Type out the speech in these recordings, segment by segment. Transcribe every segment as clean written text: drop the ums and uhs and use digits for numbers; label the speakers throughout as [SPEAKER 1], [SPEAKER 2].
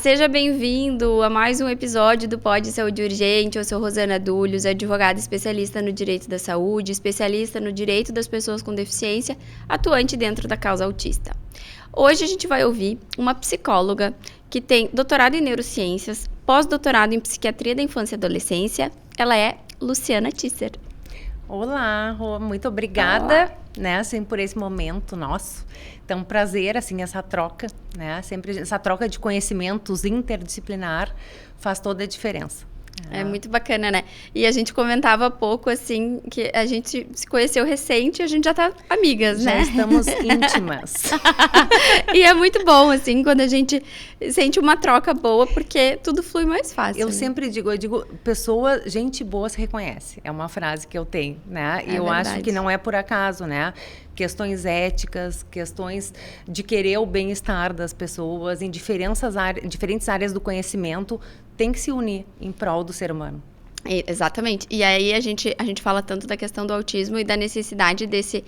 [SPEAKER 1] seja bem-vindo a mais um episódio do Pod Saúde Urgente. Eu sou Rosana Dúlios, advogada especialista no direito da saúde, especialista no direito das pessoas com deficiência, atuante dentro da causa autista. Hoje a gente vai ouvir uma psicóloga que tem doutorado em neurociências, pós-doutorado em psiquiatria da infância e adolescência. Ela é Luciana Tisser.
[SPEAKER 2] Olá, Rô, muito obrigada, né, assim, por esse momento nosso. Então, prazer, assim, essa troca, né, sempre essa troca de conhecimentos interdisciplinar faz toda a diferença.
[SPEAKER 1] É muito bacana, né? E a gente comentava há pouco, assim, que a gente se conheceu recente e a gente já tá amigas,
[SPEAKER 2] já
[SPEAKER 1] né?
[SPEAKER 2] Já estamos íntimas.
[SPEAKER 1] E é muito bom, assim, quando a gente sente uma troca boa, porque tudo flui mais fácil.
[SPEAKER 2] Eu sempre digo, pessoa, gente boa se reconhece. É uma frase que eu tenho, né? E eu
[SPEAKER 1] verdade.
[SPEAKER 2] acho que não é por acaso, né? Questões éticas, questões de querer o bem-estar das pessoas em diferentes áreas do conhecimento tem que se unir em prol do ser humano.
[SPEAKER 1] Exatamente. E aí a gente fala tanto da questão do autismo e da necessidade desse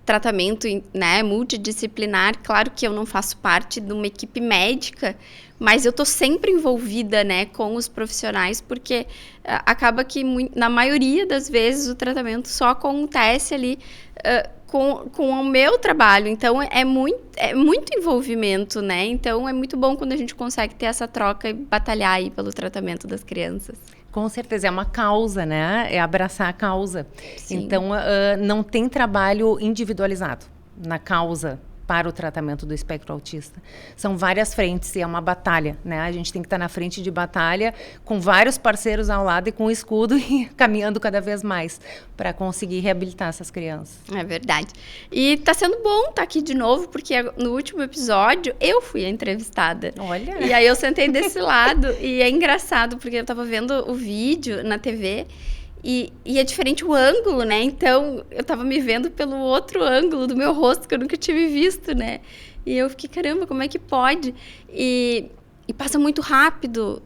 [SPEAKER 1] tratamento, né, multidisciplinar. Claro que eu não faço parte de uma equipe médica, mas eu tô sempre envolvida, né, com os profissionais, porque acaba que na maioria das vezes o tratamento só acontece ali com o meu trabalho. Então é muito envolvimento, né? Então é muito bom quando a gente consegue ter essa troca e batalhar aí pelo tratamento das crianças.
[SPEAKER 2] Com certeza, é uma causa, né? É abraçar a causa.
[SPEAKER 1] Sim.
[SPEAKER 2] Então, não tem trabalho individualizado na causa para o tratamento do espectro autista. São várias frentes e é uma batalha, né? A gente tem que estar na frente de batalha com vários parceiros ao lado e com o escudo e caminhando cada vez mais para conseguir reabilitar essas crianças.
[SPEAKER 1] É verdade. E tá sendo bom estar aqui de novo, porque no último episódio eu fui a entrevistada.
[SPEAKER 2] Olha!
[SPEAKER 1] E aí eu sentei desse lado e é engraçado, porque eu tava vendo o vídeo na TV e é diferente o ângulo, né? Então, eu tava me vendo pelo outro ângulo do meu rosto, que eu nunca tive visto, né? E eu fiquei, caramba, como é que pode? E passa muito rápido.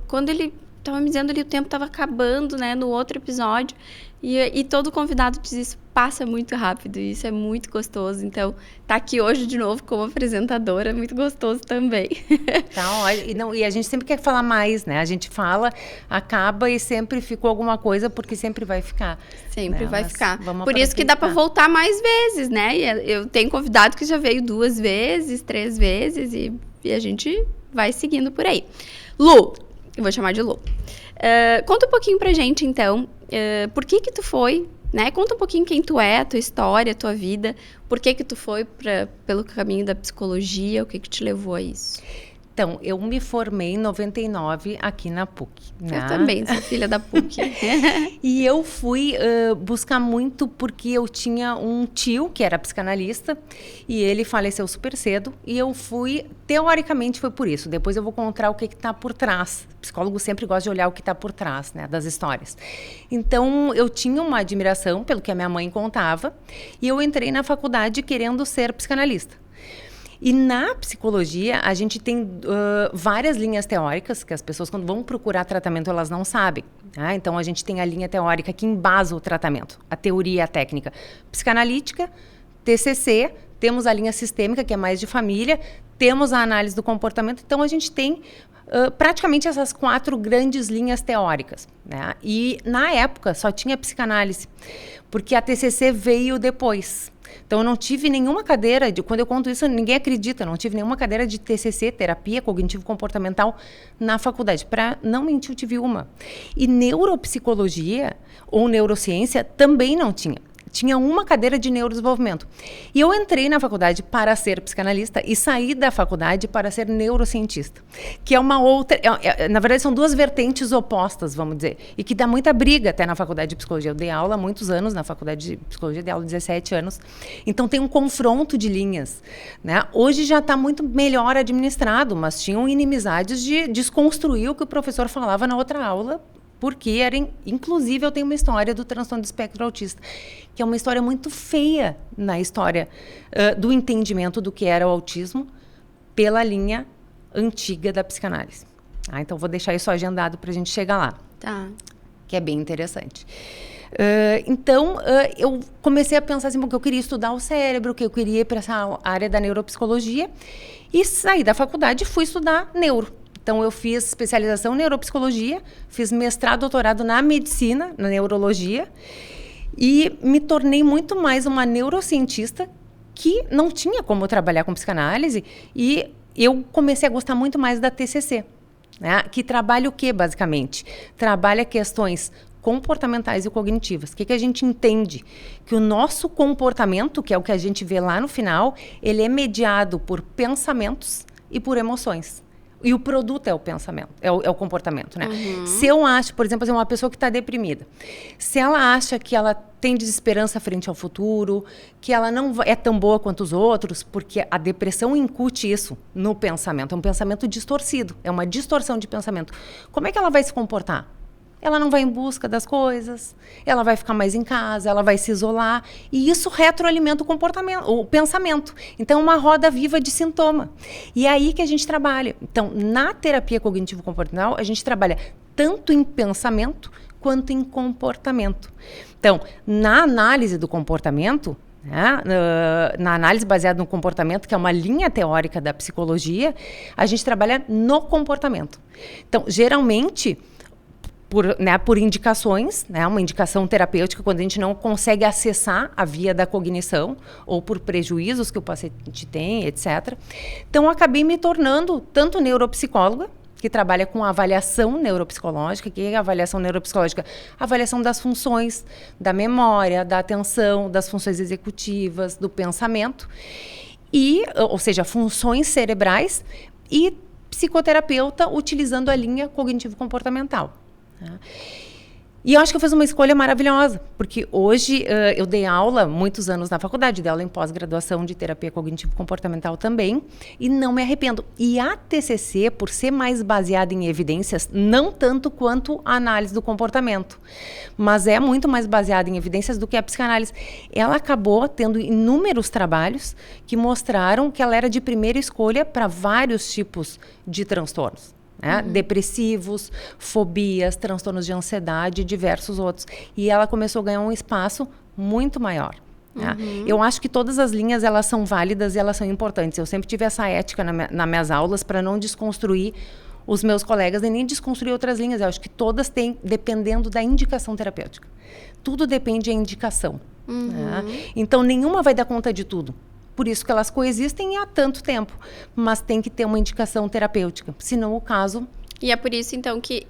[SPEAKER 1] Quando ele tava me dizendo ali, o tempo tava acabando, né? No outro episódio. E todo convidado diz isso, passa muito rápido. E isso é muito gostoso. Então, tá aqui hoje de novo como apresentadora é muito gostoso também.
[SPEAKER 2] Tá, e a gente sempre quer falar mais, né? A gente fala, acaba e sempre ficou alguma coisa, porque sempre vai ficar.
[SPEAKER 1] Sempre, né? Vai ficar.
[SPEAKER 2] Por
[SPEAKER 1] isso que dá para voltar mais vezes, né? E eu tenho convidado que já veio 2 vezes, 3 vezes e a gente vai seguindo por aí. Lu, eu vou chamar de Lu. Conta um pouquinho pra gente, então, por que tu foi, né? Conta um pouquinho quem tu é, a tua história, a tua vida, por que tu foi pelo caminho da psicologia, o que te levou a isso?
[SPEAKER 2] Então, eu me formei em 99 aqui na PUC. Né?
[SPEAKER 1] Eu também sou filha da PUC.
[SPEAKER 2] E eu fui buscar muito porque eu tinha um tio que era psicanalista e ele faleceu super cedo e eu fui, teoricamente foi por isso. Depois eu vou contar o que está por trás. O psicólogo sempre gosta de olhar o que está por trás, né, das histórias. Então, eu tinha uma admiração pelo que a minha mãe contava e eu entrei na faculdade querendo ser psicanalista. E na psicologia, a gente tem várias linhas teóricas, que as pessoas, quando vão procurar tratamento, elas não sabem. Né? Então, a gente tem a linha teórica que embasa o tratamento, a teoria e a técnica. Psicanalítica, TCC, temos a linha sistêmica, que é mais de família, temos a análise do comportamento. Então, a gente tem praticamente essas 4 grandes linhas teóricas. Né? E, na época, só tinha psicanálise, porque a TCC veio depois. Então, eu não tive nenhuma cadeira, quando eu conto isso, ninguém acredita, não tive nenhuma cadeira de TCC, terapia cognitivo-comportamental, na faculdade. Para não mentir, eu tive uma. E neuropsicologia ou neurociência também não tinha. Tinha uma cadeira de neurodesenvolvimento. E eu entrei na faculdade para ser psicanalista e saí da faculdade para ser neurocientista, que é uma outra... na verdade, são 2 vertentes opostas, vamos dizer, e que dá muita briga até na faculdade de psicologia. Eu dei aula há muitos anos na faculdade de psicologia, dei aula há 17 anos. Então, tem um confronto de linhas. Né? Hoje já está muito melhor administrado, mas tinham inimizades de desconstruir o que o professor falava na outra aula, porque inclusive eu tenho uma história do transtorno do espectro autista, que é uma história muito feia na história do entendimento do que era o autismo pela linha antiga da psicanálise. Então vou deixar isso agendado para a gente chegar lá.
[SPEAKER 1] Tá.
[SPEAKER 2] Que é bem interessante. Então, eu comecei a pensar assim, que eu queria estudar o cérebro, que eu queria ir para essa área da neuropsicologia, e saí da faculdade e fui estudar neuro. Então, eu fiz especialização em neuropsicologia, fiz mestrado, doutorado na medicina, na neurologia, e me tornei muito mais uma neurocientista que não tinha como trabalhar com psicanálise, e eu comecei a gostar muito mais da TCC, né? Que trabalha o quê, basicamente? Trabalha questões comportamentais e cognitivas. O que a gente entende? Que o nosso comportamento, que é o que a gente vê lá no final, ele é mediado por pensamentos e por emoções. E o produto é o pensamento, é o comportamento, né? Se eu acho, por exemplo, uma pessoa que está deprimida, se ela acha que ela tem desesperança frente ao futuro, que ela não é tão boa quanto os outros, porque a depressão incute isso no pensamento. É um pensamento distorcido, é uma distorção de pensamento. Como é que ela vai se comportar? Ela não vai em busca das coisas, ela vai ficar mais em casa, ela vai se isolar, e isso retroalimenta o comportamento, o pensamento. Então, é uma roda viva de sintoma. E é aí que a gente trabalha. Então, na terapia cognitivo-comportamental, a gente trabalha tanto em pensamento quanto em comportamento. Então, na análise do comportamento, né, na análise baseada no comportamento, que é uma linha teórica da psicologia, a gente trabalha no comportamento. Então, geralmente, por indicações, né, uma indicação terapêutica, quando a gente não consegue acessar a via da cognição, ou por prejuízos que o paciente tem, etc. Então, acabei me tornando tanto neuropsicóloga, que trabalha com avaliação neuropsicológica. O que é avaliação neuropsicológica? Avaliação das funções, da memória, da atenção, das funções executivas, do pensamento, ou seja, funções cerebrais, e psicoterapeuta utilizando a linha cognitivo-comportamental. E eu acho que eu fiz uma escolha maravilhosa, porque hoje eu dei aula muitos anos na faculdade, dei aula em pós-graduação de terapia cognitivo-comportamental também, e não me arrependo. E a TCC, por ser mais baseada em evidências, não tanto quanto a análise do comportamento, mas é muito mais baseada em evidências do que a psicanálise. Ela acabou tendo inúmeros trabalhos que mostraram que ela era de primeira escolha para vários tipos de transtornos. Depressivos, fobias, transtornos de ansiedade e diversos outros. E ela começou a ganhar um espaço muito maior. Eu acho que todas as linhas elas são válidas e elas são importantes. Eu sempre tive essa ética nas minhas aulas para não desconstruir os meus colegas e nem desconstruir outras linhas. Eu acho que todas têm, dependendo da indicação terapêutica. Tudo depende da indicação. Então, nenhuma vai dar conta de tudo. Por isso que elas coexistem há tanto tempo. Mas tem que ter uma indicação terapêutica. Se não o caso...
[SPEAKER 1] E é por isso, então, que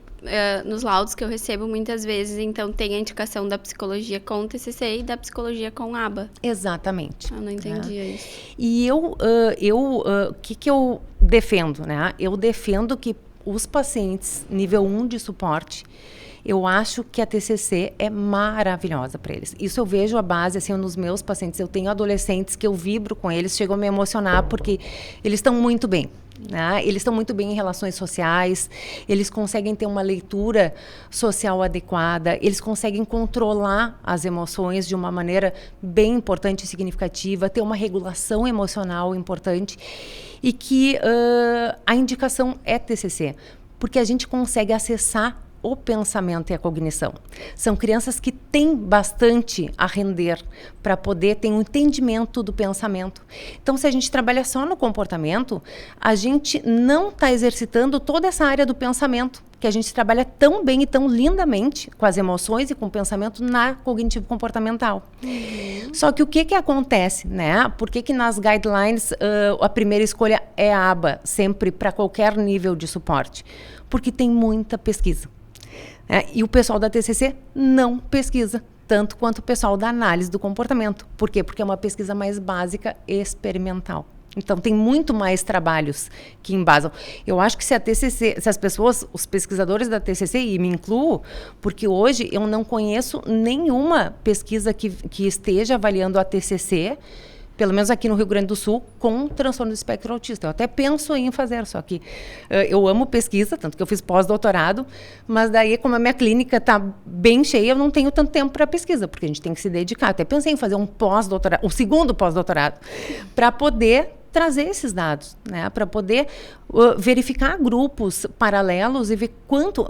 [SPEAKER 1] nos laudos que eu recebo, muitas vezes, então, tem a indicação da psicologia com TCC e da psicologia com ABA.
[SPEAKER 2] Exatamente.
[SPEAKER 1] Eu não entendia isso.
[SPEAKER 2] E o que eu defendo, né? Eu defendo que os pacientes nível 1 de suporte, eu acho que a TCC é maravilhosa para eles. Isso eu vejo a base, assim, nos meus pacientes. Eu tenho adolescentes que eu vibro com eles, chegam a me emocionar porque eles estão muito bem. Eles estão muito bem em relações sociais, eles conseguem ter uma leitura social adequada, eles conseguem controlar as emoções de uma maneira bem importante e significativa, ter uma regulação emocional importante, e que a indicação é TCC, porque a gente consegue acessar o pensamento e a cognição. São crianças que têm bastante a render para poder ter um entendimento do pensamento. Então, se a gente trabalha só no comportamento, a gente não está exercitando toda essa área do pensamento, que a gente trabalha tão bem e tão lindamente com as emoções e com o pensamento na cognitivo-comportamental. Só que o que acontece, né? Por que nas guidelines a primeira escolha é a ABA, sempre para qualquer nível de suporte? Porque tem muita pesquisa. E o pessoal da TCC não pesquisa tanto quanto o pessoal da análise do comportamento. Por quê? Porque é uma pesquisa mais básica e experimental. Então, tem muito mais trabalhos que embasam. Eu acho que se a TCC, se as pessoas, os pesquisadores da TCC, e me incluo, porque hoje eu não conheço nenhuma pesquisa que esteja avaliando a TCC, pelo menos aqui no Rio Grande do Sul, com transtorno do espectro autista. Eu até penso em fazer, só que eu amo pesquisa, tanto que eu fiz pós-doutorado, mas daí, como a minha clínica está bem cheia, eu não tenho tanto tempo para pesquisa, porque a gente tem que se dedicar. Até pensei em fazer um pós-doutorado, um segundo pós-doutorado, para poder trazer esses dados, né, para poder verificar grupos paralelos e ver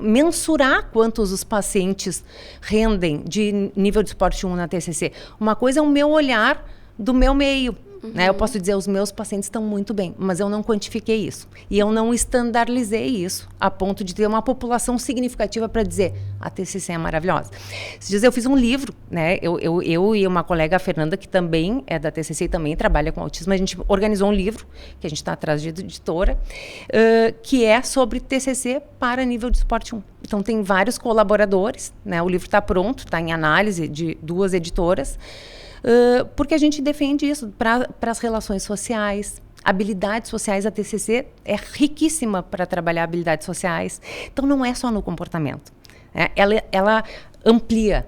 [SPEAKER 2] mensurar quantos os pacientes rendem de nível de suporte 1 na TCC. Uma coisa é o meu olhar do meu meio. Né? Eu posso dizer, os meus pacientes estão muito bem, mas eu não quantifiquei isso. E eu não estandarizei isso a ponto de ter uma população significativa para dizer, a TCC é maravilhosa. Esses dias eu fiz um livro, né? Eu e uma colega, a Fernanda, que também é da TCC e também trabalha com autismo, a gente organizou um livro, que a gente está atrás de editora, que é sobre TCC para nível de suporte 1. Então, tem vários colaboradores, né? O livro está pronto, está em análise de 2 editoras, porque a gente defende isso para as relações sociais, habilidades sociais. A TCC é riquíssima para trabalhar habilidades sociais. Então, não é só no comportamento. Né? Ela amplia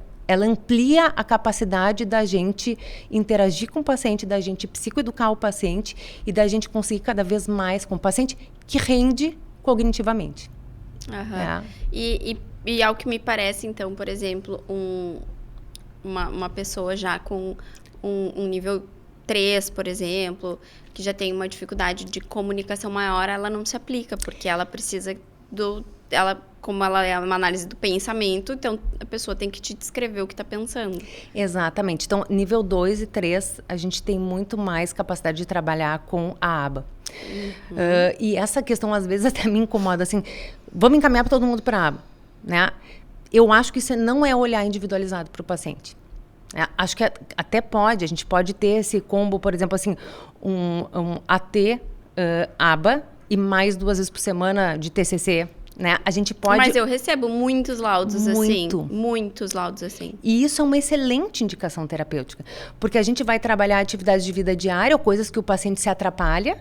[SPEAKER 2] a capacidade da gente interagir com o paciente, da gente psicoeducar o paciente e da gente conseguir cada vez mais com o paciente que rende cognitivamente.
[SPEAKER 1] Uhum. E ao que me parece, então, por exemplo, uma pessoa já com um nível 3, por exemplo, que já tem uma dificuldade de comunicação maior, ela não se aplica, porque ela precisa como ela é uma análise do pensamento, então a pessoa tem que te descrever o que está pensando.
[SPEAKER 2] Exatamente. Então, nível 2 e 3, a gente tem muito mais capacidade de trabalhar com a aba. E essa questão, às vezes, até me incomoda, assim, vamos encaminhar para todo mundo para a aba, né? Eu acho que isso não é olhar individualizado para o paciente. Acho que até a gente pode ter esse combo, por exemplo, assim, um AT, aba e mais 2 vezes por semana de TCC, né? A gente pode...
[SPEAKER 1] Mas eu recebo muitos laudos assim. Muitos laudos assim.
[SPEAKER 2] E isso é uma excelente indicação terapêutica, porque a gente vai trabalhar atividades de vida diária ou coisas que o paciente se atrapalha,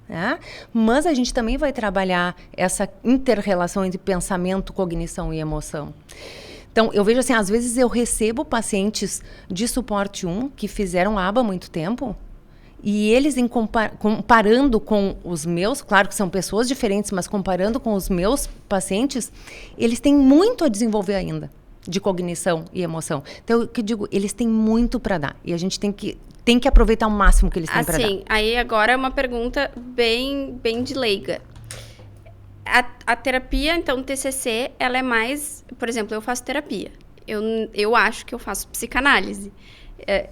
[SPEAKER 2] né? Mas a gente também vai trabalhar essa inter-relação entre pensamento, cognição e emoção. Então, eu vejo assim, às vezes eu recebo pacientes de suporte 1 que fizeram aba há muito tempo e eles, comparando com os meus, claro que são pessoas diferentes, mas comparando com os meus pacientes, eles têm muito a desenvolver ainda de cognição e emoção. Então, eu digo, eles têm muito para dar e a gente tem que aproveitar o máximo que eles têm para dar.
[SPEAKER 1] Assim, aí agora é uma pergunta bem de leiga. A terapia, então, TCC, ela é mais... Por exemplo, eu faço terapia. Eu acho que eu faço psicanálise.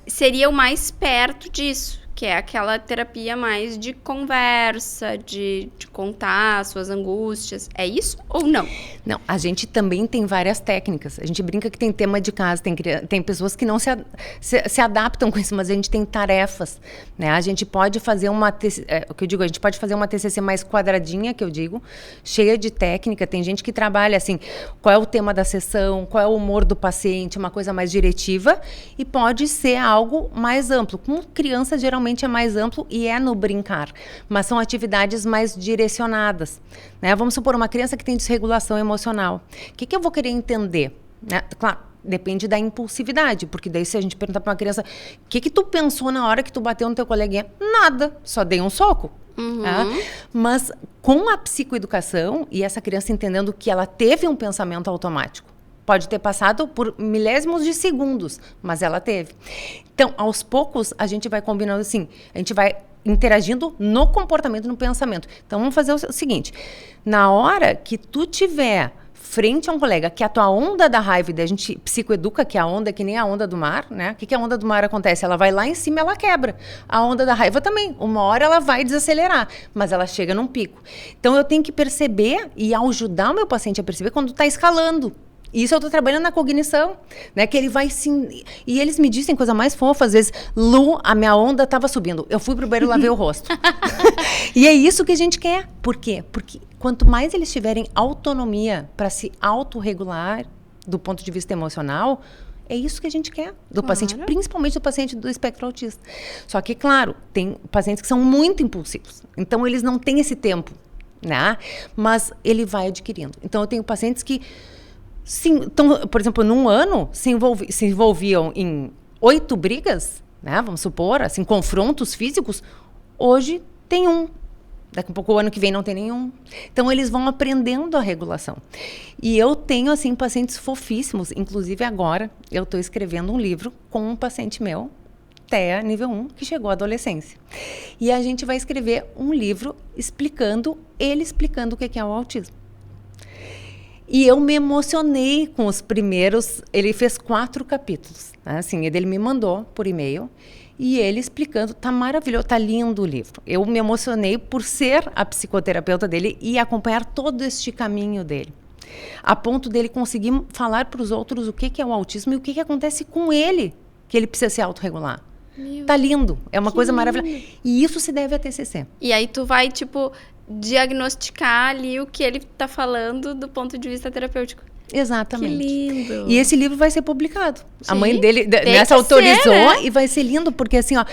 [SPEAKER 1] Seria o mais perto disso, que é aquela terapia mais de conversa, de contar suas angústias. É isso ou não?
[SPEAKER 2] Não, a gente também tem várias técnicas. A gente brinca que tem tema de casa, tem pessoas que não se adaptam com isso, mas a gente tem tarefas, né? A gente pode fazer o que eu digo, a gente pode fazer uma TCC mais quadradinha, que eu digo, cheia de técnica. Tem gente que trabalha assim, qual é o tema da sessão, qual é o humor do paciente, uma coisa mais diretiva, e pode ser algo mais amplo. Com criança, geralmente é mais amplo e é no brincar, mas são atividades mais direcionadas, né? Vamos supor uma criança que tem desregulação emocional. O que eu vou querer entender? Né? Claro, depende da impulsividade, porque daí se a gente perguntar para uma criança, o que tu pensou na hora que tu bateu no teu coleguinha? Nada, só dei um soco. Tá? Mas com a psicoeducação e essa criança entendendo que ela teve um pensamento automático, pode ter passado por milésimos de segundos, mas ela teve. Então, aos poucos, a gente vai combinando assim, a gente vai interagindo no comportamento, no pensamento. Então, vamos fazer o seguinte, na hora que tu tiver frente a um colega, que a tua onda da raiva, a gente psicoeduca que a onda é que nem a onda do mar, né? O que a onda do mar acontece? Ela vai lá em cima, ela quebra. A onda da raiva também. Uma hora ela vai desacelerar, mas ela chega num pico. Então, eu tenho que perceber e ajudar o meu paciente a perceber quando está escalando. Isso eu estou trabalhando na cognição, né? Que ele vai sim. E eles me dizem coisa mais fofa, às vezes, Lu, a minha onda estava subindo. Eu fui pro banheiro e lavei o rosto. E é isso que a gente quer. Por quê? Porque quanto mais eles tiverem autonomia para se autorregular do ponto de vista emocional, é isso que a gente quer do paciente, principalmente do paciente do espectro autista. Só que, claro, tem pacientes que são muito impulsivos. Então, eles não têm esse tempo, né? Mas ele vai adquirindo. Então, eu tenho pacientes que sim, então, por exemplo, num ano se envolviam em 8 brigas, né? Vamos supor, assim, confrontos físicos. Hoje tem um. Daqui a pouco, o ano que vem, não tem nenhum. Então, eles vão aprendendo a regulação. E eu tenho, assim, pacientes fofíssimos. Inclusive, agora, eu estou escrevendo um livro com um paciente meu, TEA nível 1, que chegou à adolescência. E a gente vai escrever um livro explicando o que é o autismo. E eu me emocionei com os primeiros, ele fez 4 capítulos, né? Assim, ele me mandou por e-mail, e ele explicando, tá maravilhoso, tá lindo o livro. Eu me emocionei por ser a psicoterapeuta dele e acompanhar todo este caminho dele. A ponto dele conseguir falar para os outros o que é o autismo e o que acontece com ele, que ele precisa se autorregular. Tá lindo, é uma coisa maravilhosa. E isso se deve a TCC.
[SPEAKER 1] E aí tu vai, tipo, diagnosticar ali o que ele tá falando do ponto de vista terapêutico.
[SPEAKER 2] Exatamente.
[SPEAKER 1] Que lindo.
[SPEAKER 2] E esse livro vai ser publicado.
[SPEAKER 1] Sim,
[SPEAKER 2] A mãe dele nessa autorizou, né? E vai ser lindo, porque assim, ó,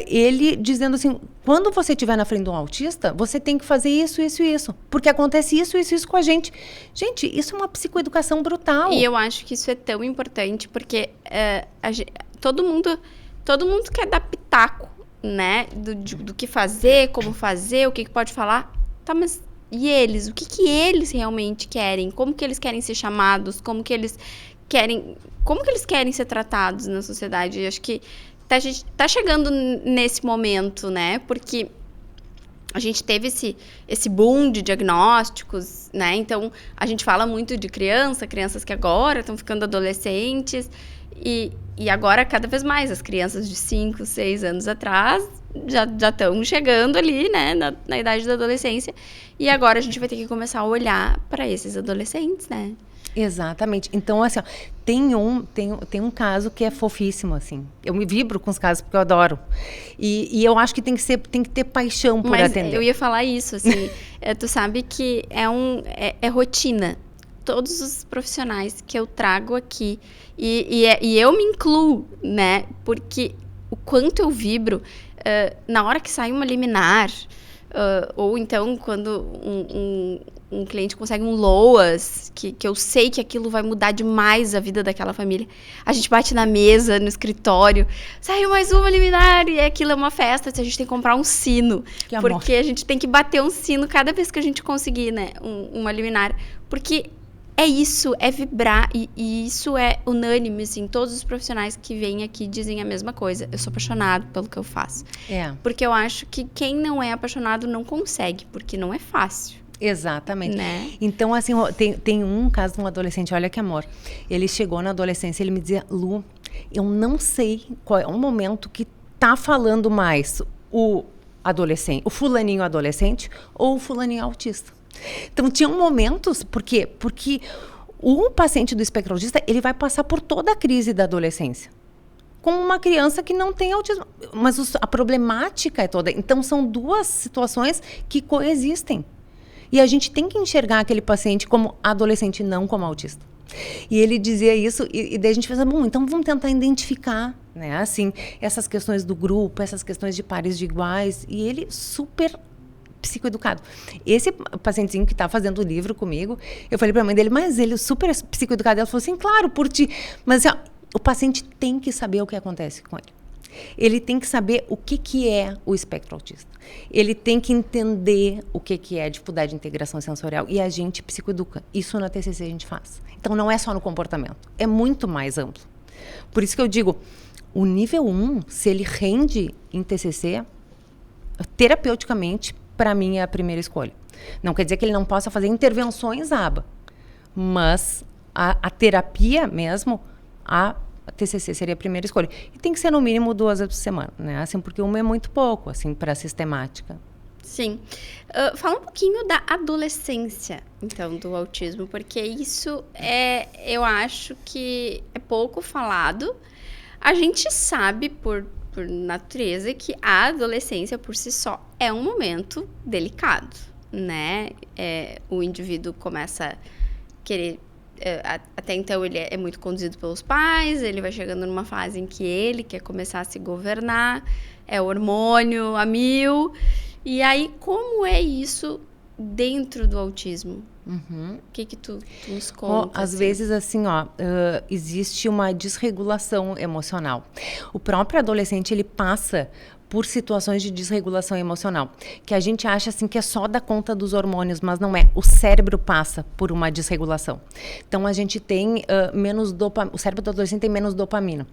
[SPEAKER 2] ele dizendo assim, quando você estiver na frente de um autista, você tem que fazer isso, isso e isso. Porque acontece isso, isso e isso com a gente. Gente, isso é uma psicoeducação brutal.
[SPEAKER 1] E eu acho que isso é tão importante, porque todo mundo quer dar pitaco, né? Do que fazer, como fazer, o que pode falar. Tá, mas e eles? O que eles realmente querem? Como que eles querem ser chamados? Como que eles querem ser tratados na sociedade? Eu acho que a gente tá chegando nesse momento, né? Porque a gente teve esse boom de diagnósticos, né? Então, a gente fala muito de crianças que agora estão ficando adolescentes. E agora, cada vez mais, as crianças de 5, 6 anos atrás já estão chegando ali, né, na idade da adolescência. E agora a gente vai ter que começar a olhar para esses adolescentes, né?
[SPEAKER 2] Exatamente. Então, assim, ó, tem um caso que é fofíssimo, assim. Eu me vibro com os casos porque eu adoro. E eu acho que tem que ter paixão por atender.
[SPEAKER 1] Eu ia falar isso, assim. Tu sabe que é rotina. Todos os profissionais que eu trago aqui, e eu me incluo, né? Porque o quanto eu vibro, na hora que sai uma liminar, ou então quando um cliente consegue um LOAS, que eu sei que aquilo vai mudar demais a vida daquela família. A gente bate na mesa, no escritório, saiu mais uma liminar, e aquilo é uma festa, a gente tem que comprar um sino. Porque a gente tem que bater um sino cada vez que a gente conseguir, né, uma liminar. Porque é isso, é vibrar, e isso é unânime, assim, todos os profissionais que vêm aqui dizem a mesma coisa. Eu sou apaixonado pelo que eu faço. Porque eu acho que quem não é apaixonado não consegue, porque não é fácil.
[SPEAKER 2] Exatamente.
[SPEAKER 1] Né?
[SPEAKER 2] Então, assim, tem um caso de um adolescente, olha que amor. Ele chegou na adolescência, ele me dizia, Lu, eu não sei qual é o momento que tá falando mais o adolescente, o fulaninho adolescente ou o fulaninho autista. Então, tinham momentos, por quê? Porque o paciente do espectro autista, ele vai passar por toda a crise da adolescência. Com uma criança que não tem autismo. Mas a problemática é toda. Então, são 2 situações que coexistem. E a gente tem que enxergar aquele paciente como adolescente, não como autista. E ele dizia isso, e daí a gente fez, bom, então vamos tentar identificar, né, assim, essas questões do grupo, essas questões de pares de iguais. E ele super psicoeducado. Esse pacientezinho que tá fazendo o livro comigo, eu falei pra mãe dele, mas ele é super psicoeducado. Ela falou assim, claro, por ti. Mas assim, ó, o paciente tem que saber o que acontece com ele. Ele tem que saber o que é o espectro autista. Ele tem que entender o que é dificuldade de integração sensorial. E a gente psicoeduca. Isso na TCC a gente faz. Então, não é só no comportamento. É muito mais amplo. Por isso que eu digo, o nível 1, se ele rende em TCC, terapeuticamente, para mim é a primeira escolha. Não quer dizer que ele não possa fazer intervenções ABA, mas a terapia mesmo, a TCC seria a primeira escolha. E tem que ser no mínimo 2 vezes por semana, né? Assim, porque uma é muito pouco, assim, para sistemática.
[SPEAKER 1] Sim. Fala um pouquinho da adolescência, então, do autismo, porque isso eu acho que é pouco falado. A gente sabe, por natureza, que a adolescência, por si só, é um momento delicado, né? O indivíduo começa a querer... até então, ele é muito conduzido pelos pais, ele vai chegando numa fase em que ele quer começar a se governar, é hormônio a mil. E aí, como é isso dentro do autismo? O que tu nos conta?
[SPEAKER 2] Às vezes, assim, existe uma desregulação emocional. O próprio adolescente, ele passa por situações de desregulação emocional, que a gente acha, assim, que é só da conta dos hormônios, mas não é. O cérebro passa por uma desregulação. Então, a gente tem menos dopamina. O cérebro do adolescente tem menos dopamina.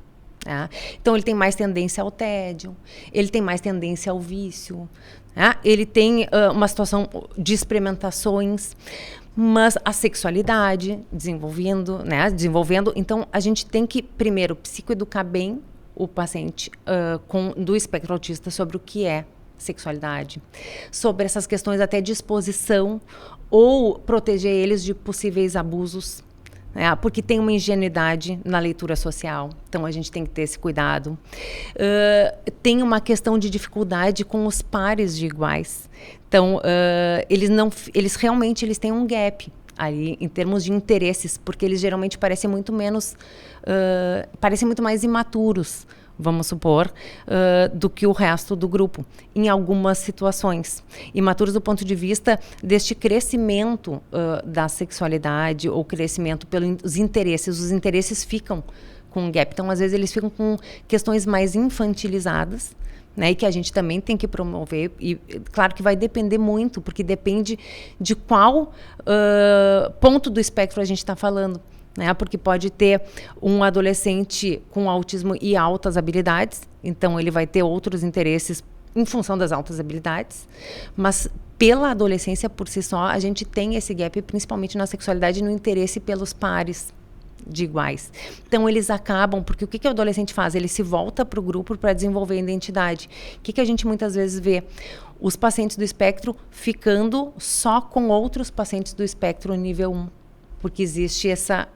[SPEAKER 2] né? Então, ele tem mais tendência ao tédio, ele tem mais tendência ao vício, né? Ele tem uma situação de experimentações, mas a sexualidade desenvolvendo, né? Então, a gente tem que, primeiro, psicoeducar bem o paciente do espectro autista sobre o que é sexualidade, sobre essas questões até de exposição ou proteger eles de possíveis abusos, né? Porque tem uma ingenuidade na leitura social, então a gente tem que ter esse cuidado. Tem uma questão de dificuldade com os pares de iguais, então eles realmente têm um gap ali em termos de interesses, porque eles geralmente parecem muito mais imaturos, vamos supor, do que o resto do grupo, em algumas situações. Imaturos do ponto de vista deste crescimento da sexualidade ou crescimento pelos interesses. Os interesses ficam com um gap. Então, às vezes, eles ficam com questões mais infantilizadas, né, e que a gente também tem que promover. E, claro que vai depender muito, porque depende de qual ponto do espectro a gente está falando. Né, porque pode ter um adolescente com autismo e altas habilidades, então ele vai ter outros interesses em função das altas habilidades, mas pela adolescência por si só, a gente tem esse gap, principalmente na sexualidade e no interesse pelos pares de iguais. Então eles acabam, porque o que o adolescente faz? Ele se volta para o grupo para desenvolver a identidade. O que a gente muitas vezes vê? Os pacientes do espectro ficando só com outros pacientes do espectro nível 1, porque existe essa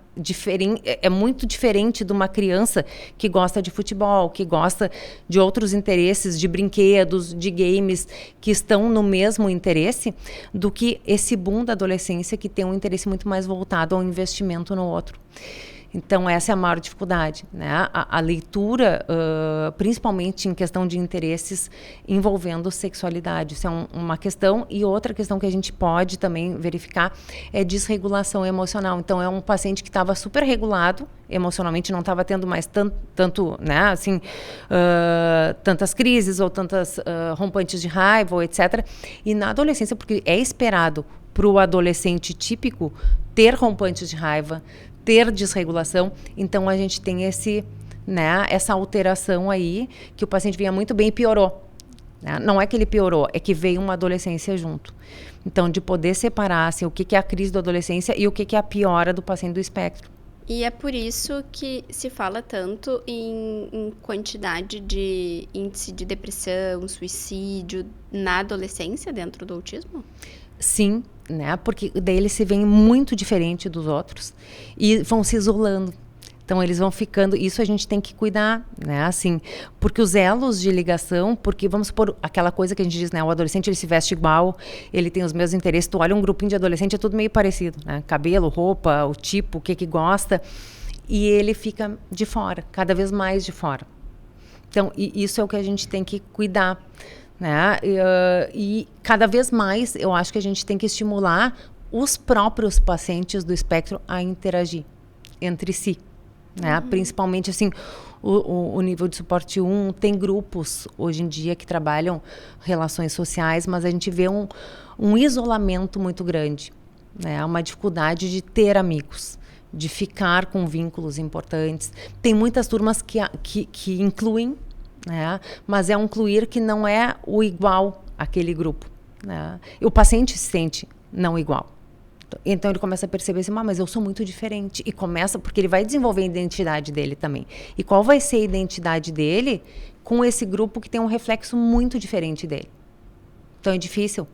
[SPEAKER 2] é muito diferente de uma criança que gosta de futebol, que gosta de outros interesses, de brinquedos, de games, que estão no mesmo interesse, do que esse boom da adolescência que tem um interesse muito mais voltado ao investimento no outro. Então, essa é a maior dificuldade, né? A leitura, principalmente em questão de interesses envolvendo sexualidade. Isso é uma questão. E outra questão que a gente pode também verificar é desregulação emocional. Então, é um paciente que estava super regulado emocionalmente, não estava tendo mais tanto, né, assim, tantas crises ou tantas rompantes de raiva, ou etc. E na adolescência, porque é esperado para o adolescente típico ter rompantes de raiva, ter desregulação, então a gente tem essa alteração aí, que o paciente vinha muito bem e piorou. Né? Não é que ele piorou, é que veio uma adolescência junto. Então, de poder separar assim, o que é a crise da adolescência e o que é a piora do paciente do espectro.
[SPEAKER 1] E é por isso que se fala tanto em quantidade de índice de depressão, suicídio na adolescência dentro do autismo?
[SPEAKER 2] Sim, né? Porque daí eles se veem muito diferente dos outros e vão se isolando. Então, eles vão ficando... Isso a gente tem que cuidar, né? Assim, porque os elos de ligação... Porque, vamos supor, aquela coisa que a gente diz, né? O adolescente, ele se veste igual, ele tem os mesmos interesses. Tu olha um grupinho de adolescente, é tudo meio parecido, né? Cabelo, roupa, o tipo, o que gosta. E ele fica de fora, cada vez mais de fora. Então, isso é o que a gente tem que cuidar, né? E cada vez mais, eu acho que a gente tem que estimular os próprios pacientes do espectro a interagir entre si. Né? Principalmente assim, o nível de suporte 1, tem grupos hoje em dia que trabalham relações sociais, mas a gente vê um isolamento muito grande, né? Uma dificuldade de ter amigos, de ficar com vínculos importantes. Tem muitas turmas que incluem, né? Mas é um incluir que não é o igual àquele grupo. Né? E o paciente se sente não igual. Então ele começa a perceber assim, mas eu sou muito diferente. E começa, porque ele vai desenvolver a identidade dele também. E qual vai ser a identidade dele com esse grupo que tem um reflexo muito diferente dele? Então é difícil,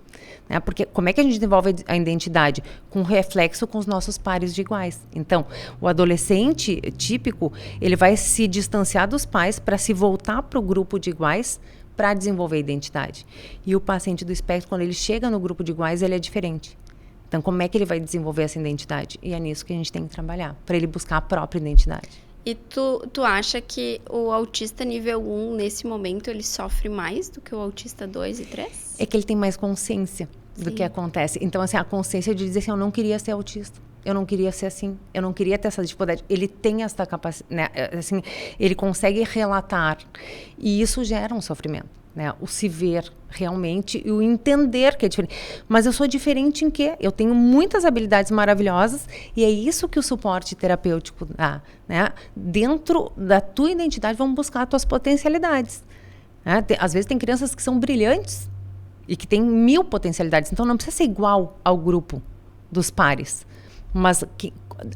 [SPEAKER 2] né? Porque como é que a gente desenvolve a identidade? Com reflexo com os nossos pares de iguais. Então, o adolescente típico, ele vai se distanciar dos pais para se voltar para o grupo de iguais para desenvolver a identidade. E o paciente do espectro, quando ele chega no grupo de iguais, ele é diferente. Então, como é que ele vai desenvolver essa identidade? E é nisso que a gente tem que trabalhar, para ele buscar a própria identidade.
[SPEAKER 1] E tu acha que o autista nível 1, nesse momento, ele sofre mais do que o autista 2 e 3?
[SPEAKER 2] É que ele tem mais consciência do que acontece. Então, assim, a consciência de dizer assim, eu não queria ser autista. Eu não queria ser assim. Eu não queria ter essa dificuldade. Ele tem essa capacidade, né? Assim, ele consegue relatar. E isso gera um sofrimento. né? O se ver realmente e o entender que é diferente. Mas eu sou diferente em quê? Eu tenho muitas habilidades maravilhosas e é isso que o suporte terapêutico dá, né? Dentro da tua identidade, vamos buscar as tuas potencialidades. Né? Às vezes tem crianças que são brilhantes e que têm 1000 potencialidades. Então não precisa ser igual ao grupo dos pares. Mas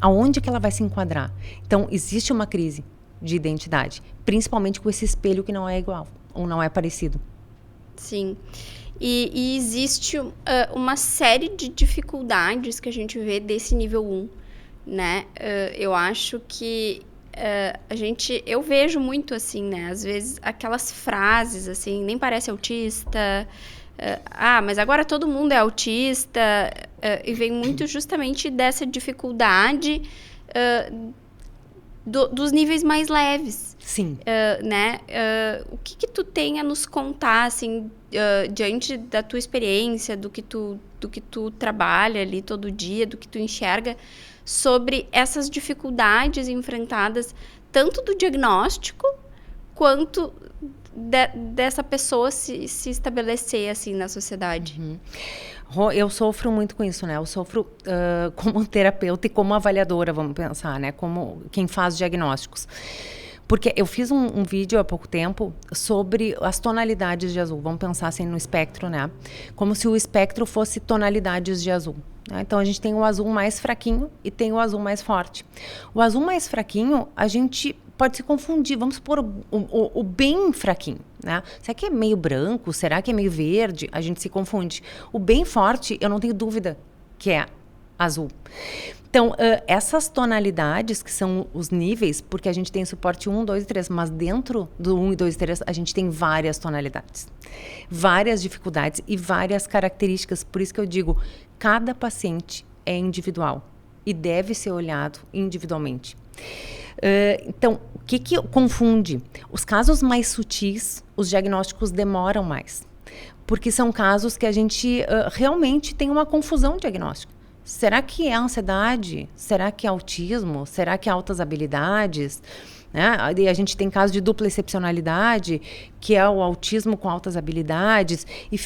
[SPEAKER 2] aonde que ela vai se enquadrar? Então existe uma crise de identidade, principalmente com esse espelho que não é igual ou não é parecido.
[SPEAKER 1] Sim. E existe uma série de dificuldades que a gente vê desse nível 1, né? Eu acho que eu vejo muito assim, né? Às vezes aquelas frases assim, nem parece autista, mas agora todo mundo é autista, e vem muito justamente dessa dificuldade dos níveis mais leves.
[SPEAKER 2] Sim.
[SPEAKER 1] Né? O que tu tem a nos contar, assim, diante da tua experiência, do que tu trabalha ali todo dia, do que tu enxerga, sobre essas dificuldades enfrentadas, tanto do diagnóstico, quanto dessa pessoa se estabelecer, assim, na sociedade.
[SPEAKER 2] Uhum. Eu sofro muito com isso, né? Eu sofro como terapeuta e como avaliadora, vamos pensar, né? Como quem faz diagnósticos. Porque eu fiz um vídeo há pouco tempo sobre as tonalidades de azul. Vamos pensar assim no espectro, né? Como se o espectro fosse tonalidades de azul. Né? Então, a gente tem o azul mais fraquinho e tem o azul mais forte. O azul mais fraquinho, a gente pode se confundir. Vamos supor o bem fraquinho, né? Será que é meio branco? Será que é meio verde? A gente se confunde. O bem forte, eu não tenho dúvida que é azul. Então, essas tonalidades, que são os níveis, porque a gente tem suporte 1, 2 e 3, mas dentro do 1 e 2 e 3, a gente tem várias tonalidades, várias dificuldades e várias características. Por isso que eu digo, cada paciente é individual e deve ser olhado individualmente. Então, o que confunde? Os casos mais sutis, os diagnósticos demoram mais, porque são casos que a gente realmente tem uma confusão diagnóstica. Será que é ansiedade? Será que é autismo? Será que é altas habilidades? Né? E a gente tem casos de dupla excepcionalidade, que é o autismo com altas habilidades, e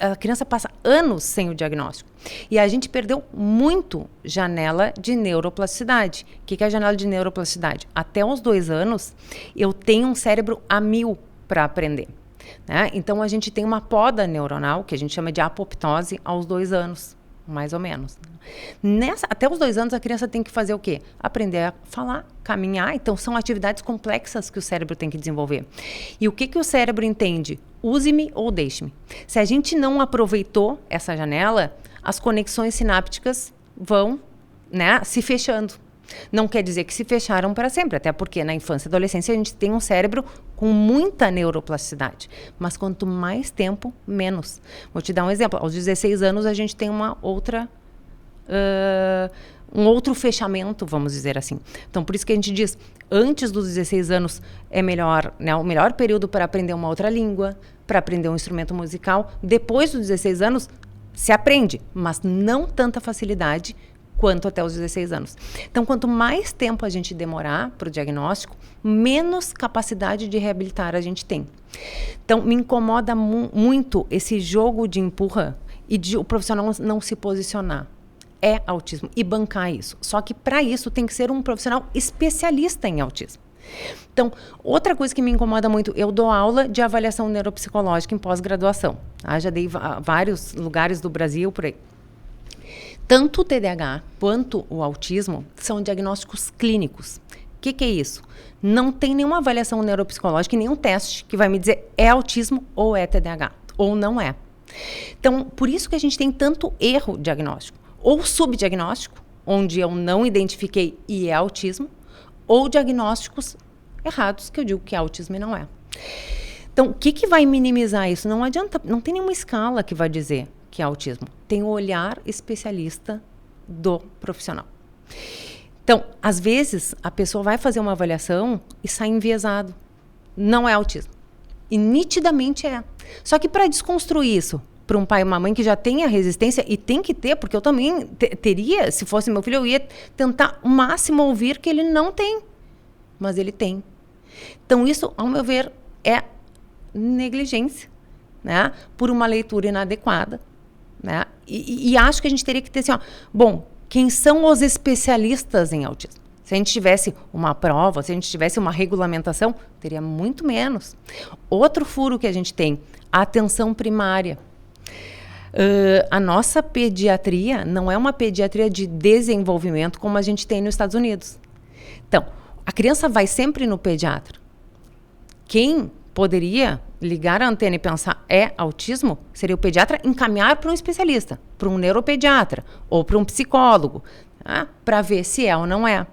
[SPEAKER 2] a criança passa anos sem o diagnóstico. E a gente perdeu muito janela de neuroplasticidade. O que é a janela de neuroplasticidade? Até os 2 anos, eu tenho um cérebro a 1000 para aprender. Né? Então, a gente tem uma poda neuronal, que a gente chama de apoptose, aos 2 anos. Mais ou menos. Até os 2 anos, a criança tem que fazer o quê? Aprender a falar, caminhar. Então, são atividades complexas que o cérebro tem que desenvolver. E o que o cérebro entende? Use-me ou deixe-me. Se a gente não aproveitou essa janela, as conexões sinápticas vão, né, se fechando. Não quer dizer que se fecharam para sempre, até porque na infância e adolescência a gente tem um cérebro com muita neuroplasticidade. Mas quanto mais tempo, menos. Vou te dar um exemplo. Aos 16 anos a gente tem um outro fechamento, vamos dizer assim. Então, por isso que a gente diz, antes dos 16 anos é melhor, né, o melhor período para aprender uma outra língua, para aprender um instrumento musical. Depois dos 16 anos, se aprende, mas não tanta facilidade quanto até os 16 anos. Então, quanto mais tempo a gente demorar para o diagnóstico, menos capacidade de reabilitar a gente tem. Então, me incomoda muito esse jogo de empurra e de o profissional não se posicionar. É autismo e bancar isso. Só que para isso tem que ser um profissional especialista em autismo. Então, outra coisa que me incomoda muito, eu dou aula de avaliação neuropsicológica em pós-graduação. Tá? Já dei vários lugares do Brasil por aí. Tanto o TDAH quanto o autismo são diagnósticos clínicos. O que é isso? Não tem nenhuma avaliação neuropsicológica, nenhum teste que vai me dizer é autismo ou é TDAH, ou não é. Então, por isso que a gente tem tanto erro diagnóstico. Ou subdiagnóstico, onde eu não identifiquei e é autismo, ou diagnósticos errados, que eu digo que é autismo e não é. Então, o que vai minimizar isso? Não adianta, não tem nenhuma escala que vai dizer que é autismo. Tem o olhar especialista do profissional. Então, às vezes, a pessoa vai fazer uma avaliação e sai enviesado. Não é autismo. E nitidamente é. Só que para desconstruir isso, para um pai e uma mãe que já tem a resistência, e tem que ter, porque eu também teria, se fosse meu filho, eu ia tentar o máximo ouvir que ele não tem. Mas ele tem. Então, isso, ao meu ver, é negligência, né? Por uma leitura inadequada, né? E acho que a gente teria que ter assim, ó, bom, quem são os especialistas em autismo? Se a gente tivesse uma prova, se a gente tivesse uma regulamentação, teria muito menos. Outro furo que a gente tem, a atenção primária. A nossa pediatria não é uma pediatria de desenvolvimento como a gente tem nos Estados Unidos. Então, a criança vai sempre no pediatra. Quem poderia ligar a antena e pensar é autismo, seria o pediatra encaminhar para um especialista, para um neuropediatra ou para um psicólogo, tá? Para ver se é ou não é.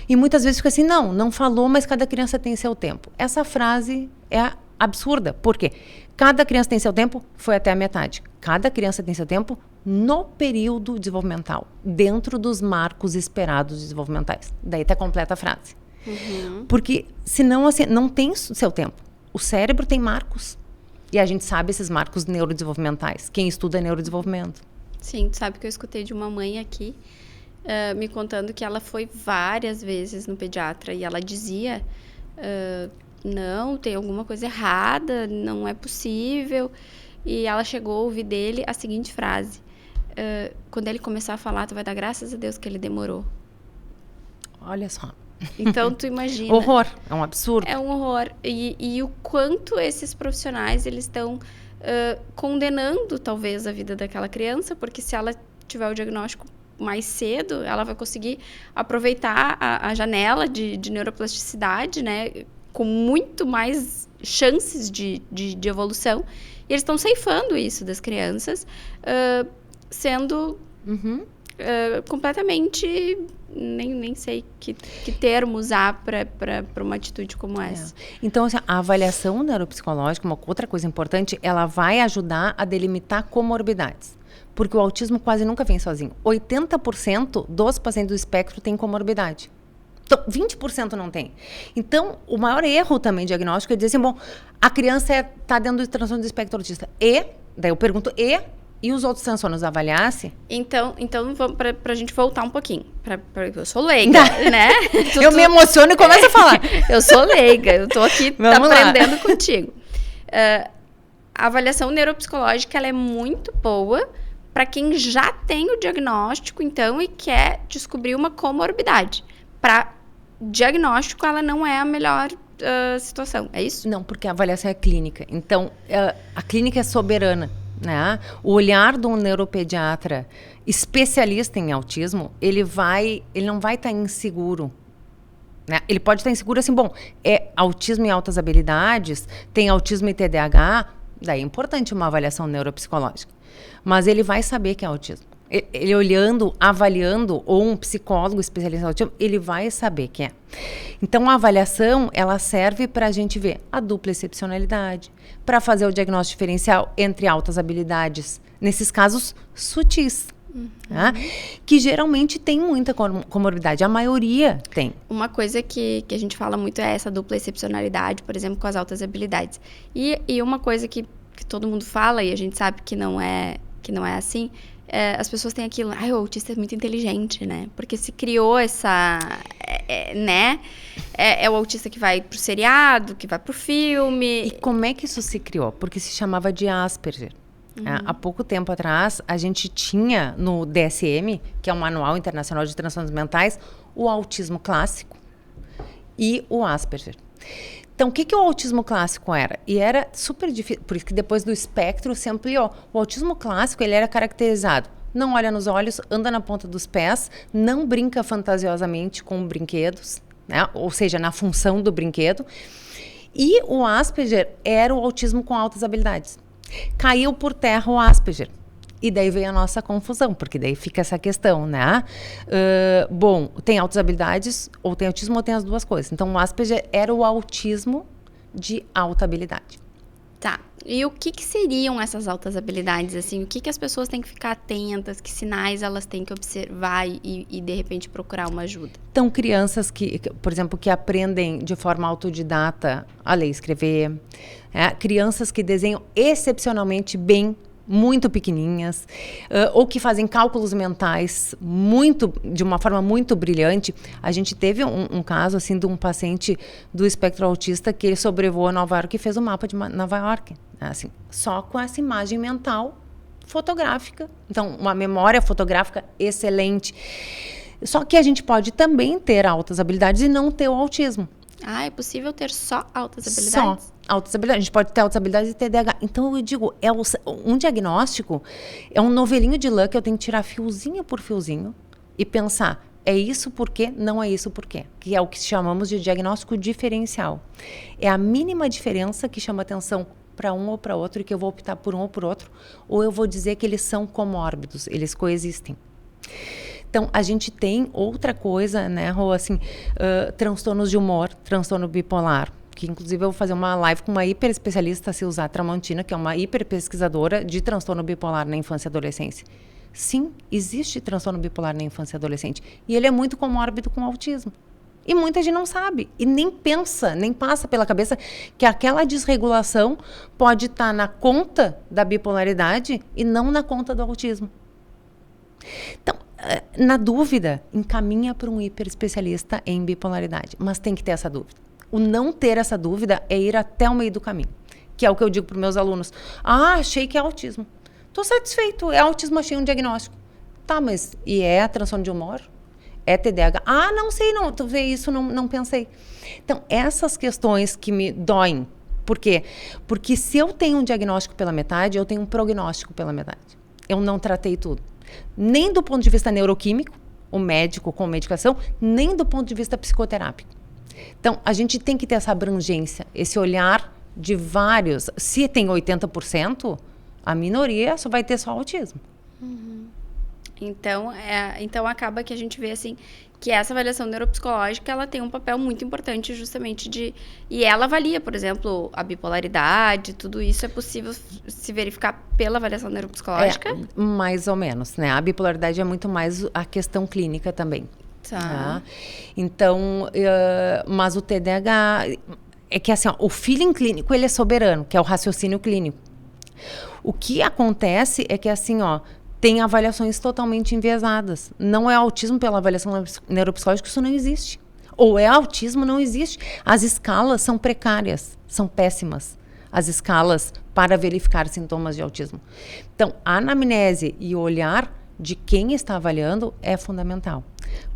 [SPEAKER 2] E muitas vezes fica assim, não falou, mas cada criança tem seu tempo. Essa frase é absurda, por quê? Cada criança tem seu tempo, foi até a metade. Cada criança tem seu tempo no período desenvolvimental, dentro dos marcos esperados desenvolvimentais. Daí está completa a frase. Porque, senão, assim, não tem seu tempo. O cérebro tem marcos. E a gente sabe esses marcos neurodesenvolvimentais. Quem estuda neurodesenvolvimento.
[SPEAKER 1] Sim, tu sabe que eu escutei de uma mãe aqui, me contando que ela foi várias vezes no pediatra e ela dizia... não, tem alguma coisa errada, não é possível. E ela chegou a ouvir dele a seguinte frase. Quando ele começar a falar, tu vai dar graças a Deus que ele demorou.
[SPEAKER 2] Olha só.
[SPEAKER 1] Então, tu imagina.
[SPEAKER 2] Horror, é um absurdo.
[SPEAKER 1] É um horror. E o quanto esses profissionais, eles estão condenando, talvez, a vida daquela criança, porque se ela tiver o diagnóstico mais cedo, ela vai conseguir aproveitar a janela de neuroplasticidade, né? Com muito mais chances de evolução. E eles estão ceifando isso das crianças, sendo completamente... Nem sei que termo usar para uma atitude como essa.
[SPEAKER 2] Então, assim, a avaliação neuropsicológica, uma outra coisa importante, ela vai ajudar a delimitar comorbidades. Porque o autismo quase nunca vem sozinho. 80% dos pacientes do espectro têm comorbidade. Então, 20% não tem. Então, o maior erro também diagnóstico é dizer assim, bom, a criança está dentro do transtorno do espectro autista. Daí eu pergunto, e os outros transtornos avaliasse?
[SPEAKER 1] Então vamos para a gente voltar um pouquinho. Eu sou leiga, né?
[SPEAKER 2] Eu me emociono e começo a falar.
[SPEAKER 1] Eu sou leiga, eu estou aqui aprendendo contigo. A avaliação neuropsicológica ela é muito boa para quem já tem o diagnóstico, então, e quer descobrir uma comorbidade. Para diagnóstico, ela não é a melhor situação, é isso?
[SPEAKER 2] Não, porque a avaliação é clínica. Então, a clínica é soberana. Né? O olhar de um neuropediatra especialista em autismo, ele não vai estar inseguro. Né? Ele pode estar inseguro assim, bom, é autismo em altas habilidades, tem autismo e TDAH, daí é importante uma avaliação neuropsicológica. Mas ele vai saber que é autismo. Ele olhando, avaliando, ou um psicólogo especialista em autismo, ele vai saber que é. Então, a avaliação, ela serve para a gente ver a dupla excepcionalidade, para fazer o diagnóstico diferencial entre altas habilidades, nesses casos sutis, tá? Que geralmente tem muita comorbidade, a maioria tem.
[SPEAKER 1] Uma coisa que a gente fala muito é essa dupla excepcionalidade, por exemplo, com as altas habilidades. E uma coisa que todo mundo fala, e a gente sabe que não é assim, as pessoas têm aquilo, o autista é muito inteligente, né? Porque se criou essa, né? É o autista que vai pro seriado, que vai pro filme.
[SPEAKER 2] E como é que isso se criou? Porque se chamava de Asperger. Há pouco tempo atrás, a gente tinha no DSM, que é o Manual Internacional de Transtornos Mentais, o autismo clássico e o Asperger. Então, o que o autismo clássico era? E era super difícil, por isso que depois do espectro se ampliou. O autismo clássico, ele era caracterizado, não olha nos olhos, anda na ponta dos pés, não brinca fantasiosamente com brinquedos, né? Ou seja, na função do brinquedo. E o Asperger era o autismo com altas habilidades. Caiu por terra o Asperger. E daí veio a nossa confusão, porque daí fica essa questão, né? Bom, tem altas habilidades, ou tem autismo, ou tem as duas coisas. Então, o Asperger era o autismo de alta habilidade.
[SPEAKER 1] Tá. E o que seriam essas altas habilidades, assim? O que as pessoas têm que ficar atentas? Que sinais elas têm que observar e de repente, procurar uma ajuda?
[SPEAKER 2] Então, crianças que, por exemplo, que aprendem de forma autodidata a ler e escrever. Crianças que desenham excepcionalmente bem muito pequenininhas, ou que fazem cálculos mentais de uma forma muito brilhante. A gente teve um caso assim de um paciente do espectro autista que ele sobrevoou Nova York e fez o mapa de Nova York, assim, só com essa imagem mental fotográfica. Então, uma memória fotográfica excelente. Só que a gente pode também ter altas habilidades e não ter o autismo.
[SPEAKER 1] É possível ter só altas habilidades?
[SPEAKER 2] Só altas habilidades. A gente pode ter altas habilidades e TDAH. Então, eu digo, um diagnóstico é um novelinho de lã que eu tenho que tirar fiozinho por fiozinho e pensar, é isso por quê? Não é isso por quê? Que é o que chamamos de diagnóstico diferencial. É a mínima diferença que chama atenção para um ou para outro e que eu vou optar por um ou por outro, ou eu vou dizer que eles são comórbidos, eles coexistem. Então, a gente tem outra coisa, né, Rô, assim, transtornos de humor, transtorno bipolar, que inclusive eu vou fazer uma live com uma hiper especialista, a Silza Tramontina, que é uma hiper pesquisadora de transtorno bipolar na infância e adolescência. Sim, existe transtorno bipolar na infância e adolescente, e ele é muito comórbido com autismo. E muita gente não sabe, e nem pensa, nem passa pela cabeça que aquela desregulação pode estar na conta da bipolaridade e não na conta do autismo. Então, na dúvida, encaminha para um hiperespecialista em bipolaridade. Mas tem que ter essa dúvida. O não ter essa dúvida é ir até o meio do caminho. Que é o que eu digo para os meus alunos. Achei que é autismo. Estou satisfeito. É autismo, achei um diagnóstico. Tá, mas e é transtorno de humor? É TDAH? Não sei não. Tu vê isso, não pensei. Então, essas questões que me doem. Por quê? Porque se eu tenho um diagnóstico pela metade, eu tenho um prognóstico pela metade. Eu não tratei tudo. Nem do ponto de vista neuroquímico, o médico com medicação, nem do ponto de vista psicoterápico. Então, a gente tem que ter essa abrangência, esse olhar de vários. Se tem 80%, a minoria só vai ter só autismo.
[SPEAKER 1] Então, acaba que a gente vê assim que essa avaliação neuropsicológica ela tem um papel muito importante justamente e ela avalia, por exemplo, a bipolaridade, tudo isso é possível se verificar pela avaliação neuropsicológica?
[SPEAKER 2] Mais ou menos, né? A bipolaridade é muito mais a questão clínica também. Tá? Então, mas o TDAH é que assim, o feeling clínico ele é soberano, que é o raciocínio clínico. O que acontece é que assim, tem avaliações totalmente enviesadas. Não é autismo pela avaliação neuropsicológica, isso não existe. Ou é autismo, não existe. As escalas são precárias, são péssimas. As escalas para verificar sintomas de autismo. Então, a anamnese e o olhar de quem está avaliando é fundamental.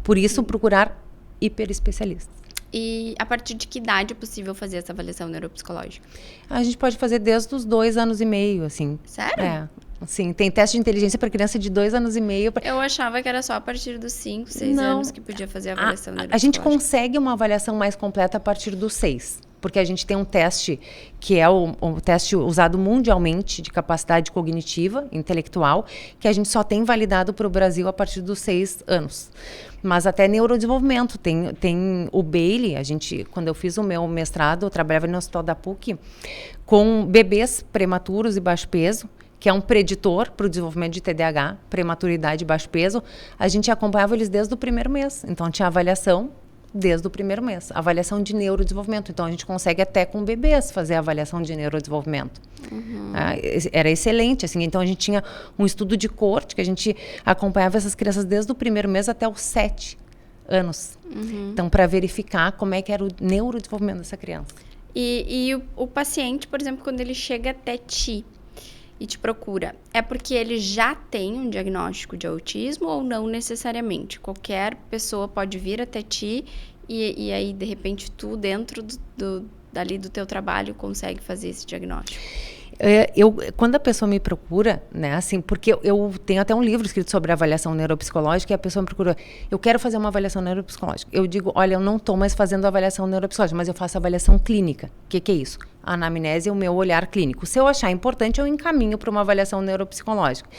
[SPEAKER 2] Por isso, procurar hiperespecialistas.
[SPEAKER 1] E a partir de que idade é possível fazer essa avaliação neuropsicológica?
[SPEAKER 2] A gente pode fazer desde os 2 anos e meio, assim.
[SPEAKER 1] Sério?
[SPEAKER 2] Sim, tem teste de inteligência para criança de 2 anos e meio.
[SPEAKER 1] Eu achava que era só a partir dos 5, 6 anos que podia fazer a avaliação neuropsicológica.
[SPEAKER 2] A gente consegue uma avaliação mais completa a partir dos 6. Porque a gente tem um teste que é o teste usado mundialmente de capacidade cognitiva, intelectual, que a gente só tem validado para o Brasil a partir dos 6 anos. Mas até neurodesenvolvimento. Tem o Bailey, quando eu fiz o meu mestrado, eu trabalhava no Hospital da PUC, com bebês prematuros e baixo peso, que é um preditor para o desenvolvimento de TDAH, prematuridade e baixo peso. A gente acompanhava eles desde o primeiro mês. Então, tinha avaliação desde o primeiro mês. Avaliação de neurodesenvolvimento. Então, a gente consegue até com bebês fazer a avaliação de neurodesenvolvimento. Era excelente, assim. Então, a gente tinha um estudo de corte que a gente acompanhava essas crianças desde o primeiro mês até os 7 anos. Então, para verificar como é que era o neurodesenvolvimento dessa criança.
[SPEAKER 1] E o paciente, por exemplo, quando ele chega até ti e te procura, é porque ele já tem um diagnóstico de autismo ou não necessariamente? Qualquer pessoa pode vir até ti e aí, de repente, tu, dentro dali do teu trabalho, consegue fazer esse diagnóstico?
[SPEAKER 2] Quando a pessoa me procura, né, assim, porque eu tenho até um livro escrito sobre avaliação neuropsicológica e a pessoa me procura, eu quero fazer uma avaliação neuropsicológica. Eu digo, olha, eu não estou mais fazendo avaliação neuropsicológica, mas eu faço avaliação clínica. O que é isso? A anamnese é o meu olhar clínico. Se eu achar importante, eu encaminho para uma avaliação neuropsicológica.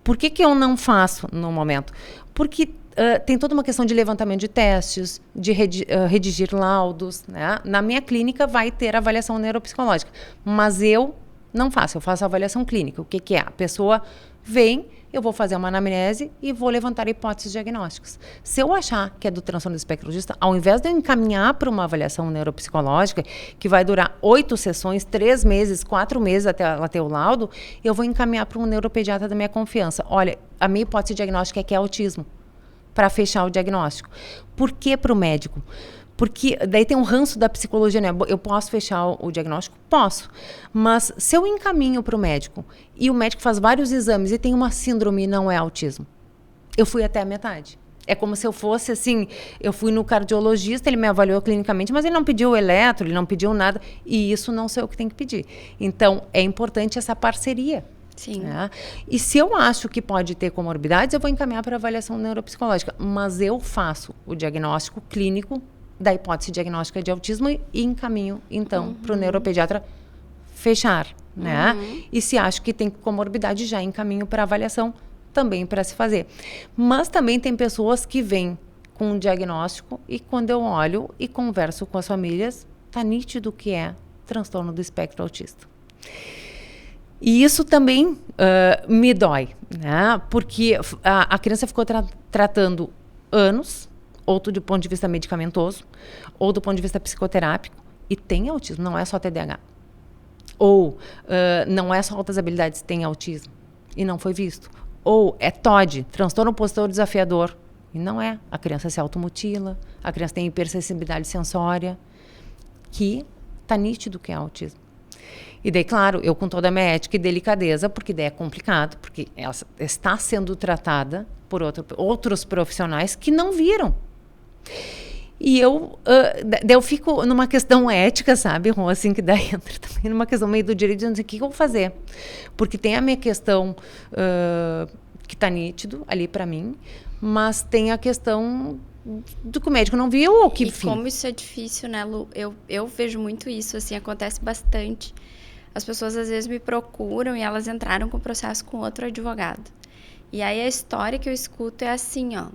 [SPEAKER 2] Por que eu não faço no momento? Porque tem toda uma questão de levantamento de testes, de redigir laudos, né? Na minha clínica vai ter avaliação neuropsicológica, mas eu não faço, eu faço avaliação clínica. O que é? A pessoa vem, eu vou fazer uma anamnese e vou levantar hipóteses diagnósticas. Se eu achar que é do transtorno do espectro autista, ao invés de eu encaminhar para uma avaliação neuropsicológica, que vai durar 8 sessões, 3 meses, 4 meses até ela ter o laudo, eu vou encaminhar para um neuropediatra da minha confiança. Olha, a minha hipótese diagnóstica é que é autismo, para fechar o diagnóstico. Por que para o médico? Porque daí tem um ranço da psicologia, né? Eu posso fechar o diagnóstico? Posso. Mas se eu encaminho para o médico e o médico faz vários exames e tem uma síndrome e não é autismo, eu fui até a metade. É como se eu fosse assim, eu fui no cardiologista, ele me avaliou clinicamente, mas ele não pediu eletro, ele não pediu nada, e isso não sei o que tem que pedir. Então, é importante essa parceria.
[SPEAKER 1] Sim.
[SPEAKER 2] Né? E se eu acho que pode ter comorbidades, eu vou encaminhar para avaliação neuropsicológica, mas eu faço o diagnóstico clínico da hipótese diagnóstica de autismo e encaminho, então, para o neuropediatra fechar, né? E se acho que tem comorbidade, já encaminho para avaliação também para se fazer. Mas também tem pessoas que vêm com um diagnóstico e quando eu olho e converso com as famílias, tá nítido que é transtorno do espectro autista. E isso também me dói, né? Porque a criança ficou tratando anos, ou do ponto de vista medicamentoso, ou do ponto de vista psicoterápico, e tem autismo, não é só TDAH. Ou não é só altas habilidades, tem autismo, e não foi visto. Ou é TOD, transtorno opositor desafiador, e não é. A criança se automutila, a criança tem hipersensibilidade sensória, que está nítido que é autismo. E daí, claro, eu com toda a minha ética e delicadeza, porque daí é complicado, porque ela está sendo tratada por outros profissionais que não viram. E eu fico numa questão ética, sabe, Ron, assim, que daí entra também numa questão meio do direito, dizendo o que eu vou fazer. Porque tem a minha questão que está nítido ali para mim, mas tem a questão do que o médico não viu ou que, enfim.
[SPEAKER 1] Como isso é difícil, né, Lu? Eu vejo muito isso, assim, acontece bastante. As pessoas às vezes me procuram e elas entraram com o processo com outro advogado. E aí a história que eu escuto é assim, ó.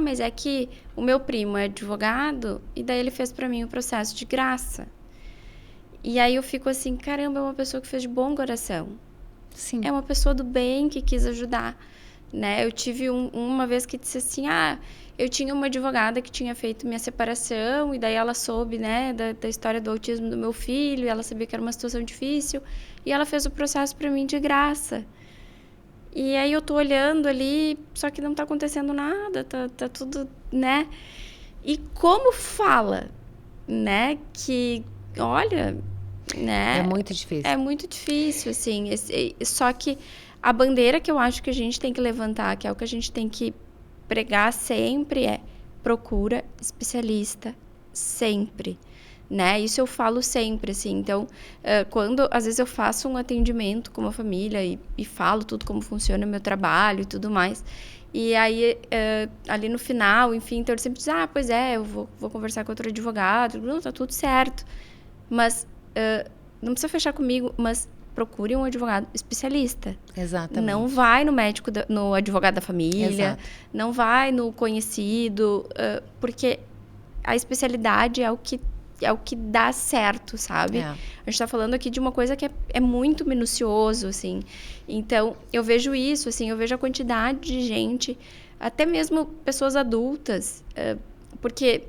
[SPEAKER 1] Mas é que o meu primo é advogado e daí ele fez pra mim o processo de graça. E aí eu fico assim, caramba, é uma pessoa que fez de bom coração.
[SPEAKER 2] Sim.
[SPEAKER 1] É uma pessoa do bem que quis ajudar, né? Eu tive uma vez que disse assim, eu tinha uma advogada que tinha feito minha separação e daí ela soube, né, da história do autismo do meu filho, e ela sabia que era uma situação difícil e ela fez o processo pra mim de graça. E aí eu tô olhando ali, só que não tá acontecendo nada, tá tudo, né? E como fala, né, que, olha, né?
[SPEAKER 2] É muito difícil.
[SPEAKER 1] É muito difícil, assim. Só que a bandeira que eu acho que a gente tem que levantar, que é o que a gente tem que pregar sempre, é procura especialista, sempre. Né? Isso eu falo sempre, assim. Então, quando às vezes eu faço um atendimento com uma família e falo tudo como funciona o meu trabalho e tudo mais, e aí ali no final, enfim, então ele sempre diz, pois é, eu vou conversar com outro advogado, não, tá tudo certo, mas não precisa fechar comigo, mas procure um advogado especialista.
[SPEAKER 2] Exatamente.
[SPEAKER 1] Não vai no médico, no advogado da família,
[SPEAKER 2] Exato.
[SPEAKER 1] não vai no conhecido, porque a especialidade é o que dá certo, sabe? A gente tá falando aqui de uma coisa que é muito minucioso, assim. Então, eu vejo isso, assim, eu vejo a quantidade de gente, até mesmo pessoas adultas, porque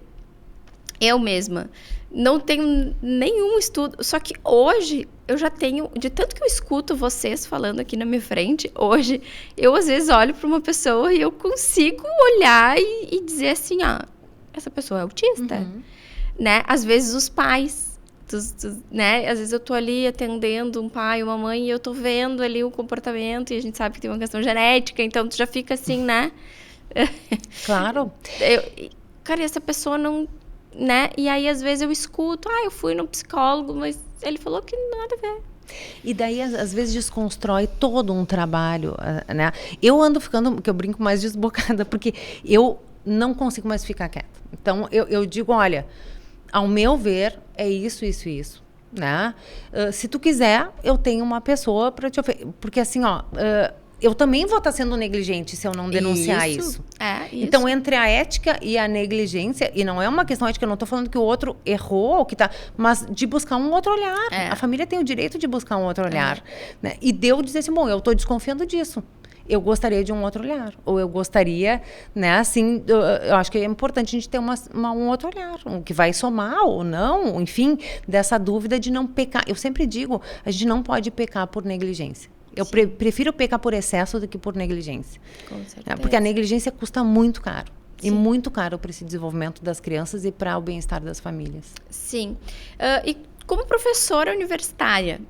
[SPEAKER 1] eu mesma não tenho nenhum estudo, só que hoje eu já tenho, de tanto que eu escuto vocês falando aqui na minha frente, hoje eu às vezes olho para uma pessoa e eu consigo olhar e dizer assim, essa pessoa é autista.
[SPEAKER 2] Uhum.
[SPEAKER 1] Né? Às vezes os pais, né? Às vezes eu tô ali atendendo um pai, uma mãe, e eu tô vendo ali o comportamento, e a gente sabe que tem uma questão genética, então tu já fica assim, né?
[SPEAKER 2] Claro.
[SPEAKER 1] Cara, e essa pessoa não, né? E aí, às vezes eu escuto, eu fui no psicólogo, mas ele falou que nada a ver.
[SPEAKER 2] E daí, às vezes, desconstrói todo um trabalho, né? Eu ando ficando, que eu brinco, mais desbocada, porque eu não consigo mais ficar quieta. Então, eu digo, olha, ao meu ver, é isso, né? Se tu quiser, eu tenho uma pessoa para te oferecer. Porque assim, eu também vou estar sendo negligente se eu não denunciar isso.
[SPEAKER 1] Isso.
[SPEAKER 2] Então, entre a ética e a negligência, e não é uma questão ética, eu não estou falando que o outro errou, ou que tá, mas de buscar um outro olhar. A família tem o direito de buscar um outro olhar. Né? E de eu dizer assim, bom, eu estou desconfiando disso. eu gostaria de um outro olhar. Ou eu gostaria, né, assim, eu acho que é importante a gente ter um outro olhar, um que vai somar ou não, enfim, dessa dúvida de não pecar. Eu sempre digo, a gente não pode pecar por negligência. Eu prefiro pecar por excesso do que por negligência.
[SPEAKER 1] Com certeza.
[SPEAKER 2] Porque a negligência custa muito caro. Sim. E muito caro para esse desenvolvimento das crianças e para o bem-estar das famílias.
[SPEAKER 1] Sim. E como professora universitária,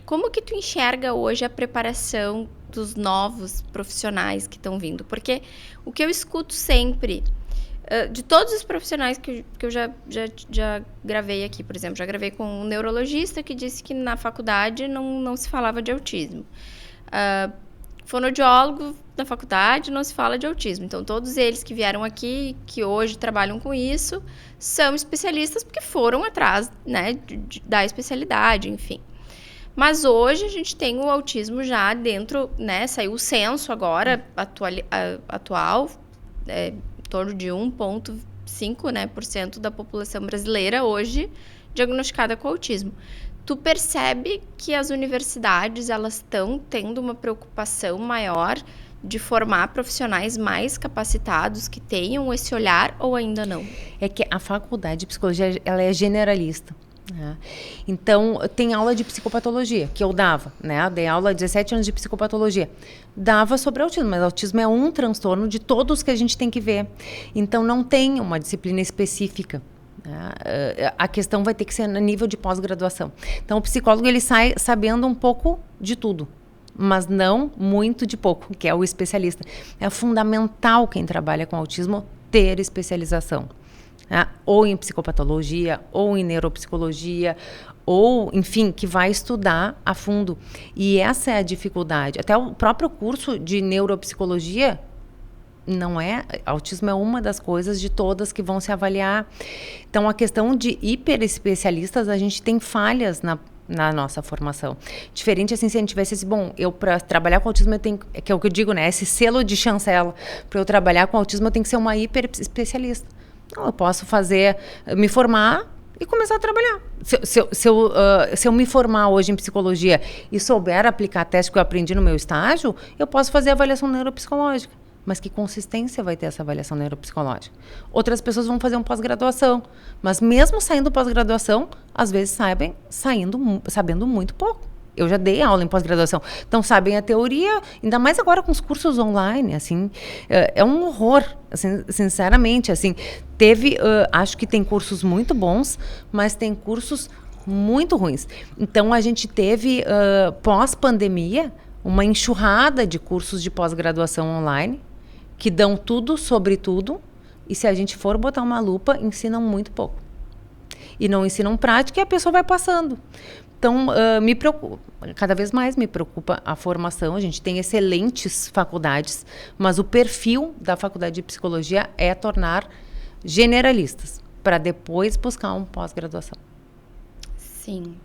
[SPEAKER 1] como que tu enxerga hoje a preparação dos novos profissionais que estão vindo? Porque o que eu escuto sempre, de todos os profissionais que eu já gravei aqui, por exemplo, já gravei com um neurologista que disse que na faculdade não se falava de autismo. Fonoaudiólogo, na faculdade não se fala de autismo. Então, todos eles que vieram aqui, que hoje trabalham com isso, são especialistas porque foram atrás, né, da especialidade, enfim. Mas hoje a gente tem o autismo já dentro, né, saiu o censo agora, atual, em torno de 1,5%, né, da população brasileira hoje diagnosticada com autismo. Tu percebe que as universidades, elas estão tendo uma preocupação maior de formar profissionais mais capacitados, que tenham esse olhar, ou ainda não?
[SPEAKER 2] É que a faculdade de psicologia, ela é generalista. Né? Então, tem aula de psicopatologia, que eu dava, né? Eu dei aula há 17 anos de psicopatologia. Dava sobre autismo, mas autismo é um transtorno de todos que a gente tem que ver. Então, não tem uma disciplina específica. A questão vai ter que ser no nível de pós-graduação. Então, o psicólogo, ele sai sabendo um pouco de tudo, mas não muito de pouco, que é o especialista. É fundamental quem trabalha com autismo ter especialização. Ou em psicopatologia, ou em neuropsicologia, ou, enfim, que vai estudar a fundo. E essa é a dificuldade. Até o próprio curso de neuropsicologia, não é, autismo é uma das coisas de todas que vão se avaliar. Então, a questão de hiperespecialistas, a gente tem falhas na nossa formação. Diferente assim, se a gente tivesse esse, eu para trabalhar com autismo, eu tenho, que é o que eu digo, né, esse selo de chancela, para eu trabalhar com autismo, eu tenho que ser uma hiperespecialista. Não, eu posso me formar e começar a trabalhar. Se eu me formar hoje em psicologia e souber aplicar testes que eu aprendi no meu estágio, eu posso fazer avaliação neuropsicológica. Mas que consistência vai ter essa avaliação neuropsicológica? Outras pessoas vão fazer uma pós-graduação, mas mesmo saindo pós-graduação, às vezes sabendo muito pouco. Eu já dei aula em pós-graduação, então sabem a teoria, ainda mais agora com os cursos online, assim, é um horror, assim, sinceramente, assim, acho que tem cursos muito bons, mas tem cursos muito ruins. Então, a gente teve, pós-pandemia, uma enxurrada de cursos de pós-graduação online, que dão tudo sobre tudo, e se a gente for botar uma lupa, ensinam muito pouco. E não ensinam prática e a pessoa vai passando. Então, me preocupa, cada vez mais me preocupa a formação. A gente tem excelentes faculdades, mas o perfil da faculdade de psicologia é tornar generalistas, para depois buscar uma pós-graduação.
[SPEAKER 1] Sim.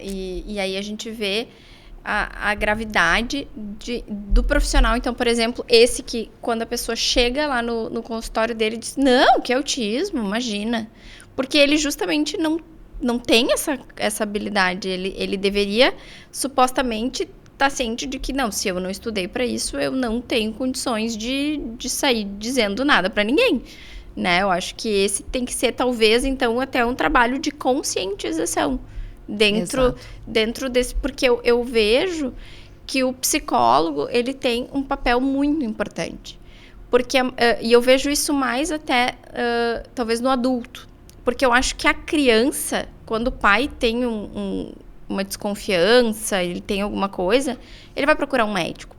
[SPEAKER 1] E aí a gente vê a gravidade do profissional. Então, por exemplo, esse que, quando a pessoa chega lá no consultório dele, diz, não, que é autismo, imagina. Porque ele justamente não tem essa habilidade. Ele deveria, supostamente, estar ciente de que, não, se eu não estudei para isso, eu não tenho condições de sair dizendo nada para ninguém. Né? Eu acho que esse tem que ser, talvez, então, até um trabalho de conscientização dentro desse... Porque eu vejo que o psicólogo, ele tem um papel muito importante. E eu vejo isso mais até, talvez, no adulto. Porque eu acho que a criança, quando o pai tem uma desconfiança, ele tem alguma coisa, ele vai procurar um médico.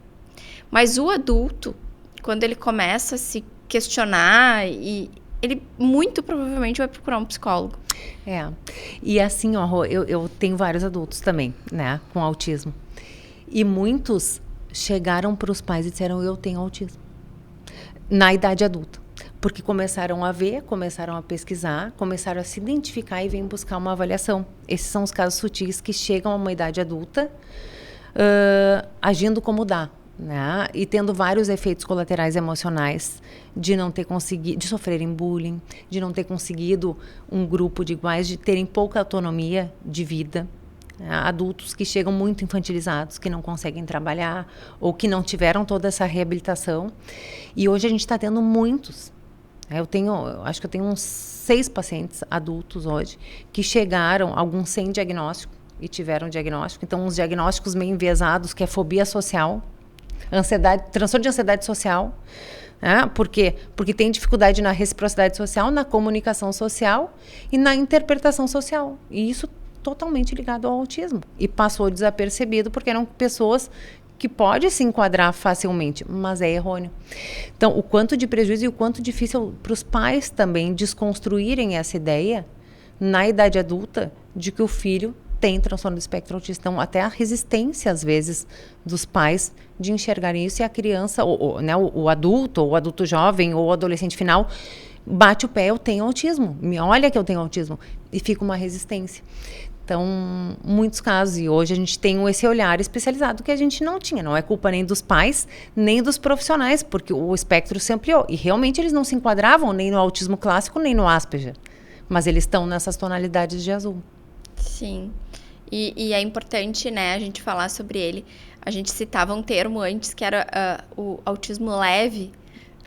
[SPEAKER 1] Mas o adulto, quando ele começa a se questionar, ele muito provavelmente vai procurar um psicólogo.
[SPEAKER 2] E assim, eu tenho vários adultos também, né, com autismo. E muitos chegaram para os pais e disseram, eu tenho autismo. Na idade adulta. Porque começaram a ver, começaram a pesquisar, começaram a se identificar e vêm buscar uma avaliação. Esses são os casos sutis que chegam a uma idade adulta, agindo como dá, né? E tendo vários efeitos colaterais emocionais de não ter conseguido, de sofrerem bullying, de não ter conseguido um grupo de iguais, de terem pouca autonomia de vida. Adultos que chegam muito infantilizados, que não conseguem trabalhar ou que não tiveram toda essa reabilitação. E hoje a gente está tendo muitos. Acho que eu tenho uns 6 pacientes adultos hoje que chegaram, alguns sem diagnóstico e tiveram diagnóstico. Então, uns diagnósticos meio enviesados, que é fobia social, ansiedade, transtorno de ansiedade social. Por quê? Porque tem dificuldade na reciprocidade social, na comunicação social e na interpretação social. E isso totalmente ligado ao autismo. E passou desapercebido porque eram pessoas que podem se enquadrar facilmente, mas é errôneo. Então, o quanto de prejuízo e o quanto difícil para os pais também desconstruírem essa ideia na idade adulta de que o filho tem transtorno do espectro autista. Então, até a resistência, às vezes, dos pais de enxergarem isso, e a criança, o adulto, ou o adulto jovem, ou o adolescente final, bate o pé, eu tenho autismo, me olha que eu tenho autismo, e fica uma resistência. Então, muitos casos, e hoje a gente tem esse olhar especializado que a gente não tinha. Não é culpa nem dos pais, nem dos profissionais, porque o espectro se ampliou. E realmente eles não se enquadravam nem no autismo clássico, nem no Asperger. Mas eles estão nessas tonalidades de azul.
[SPEAKER 1] Sim. E é importante, né, a gente falar sobre ele. A gente citava um termo antes, que era o autismo leve,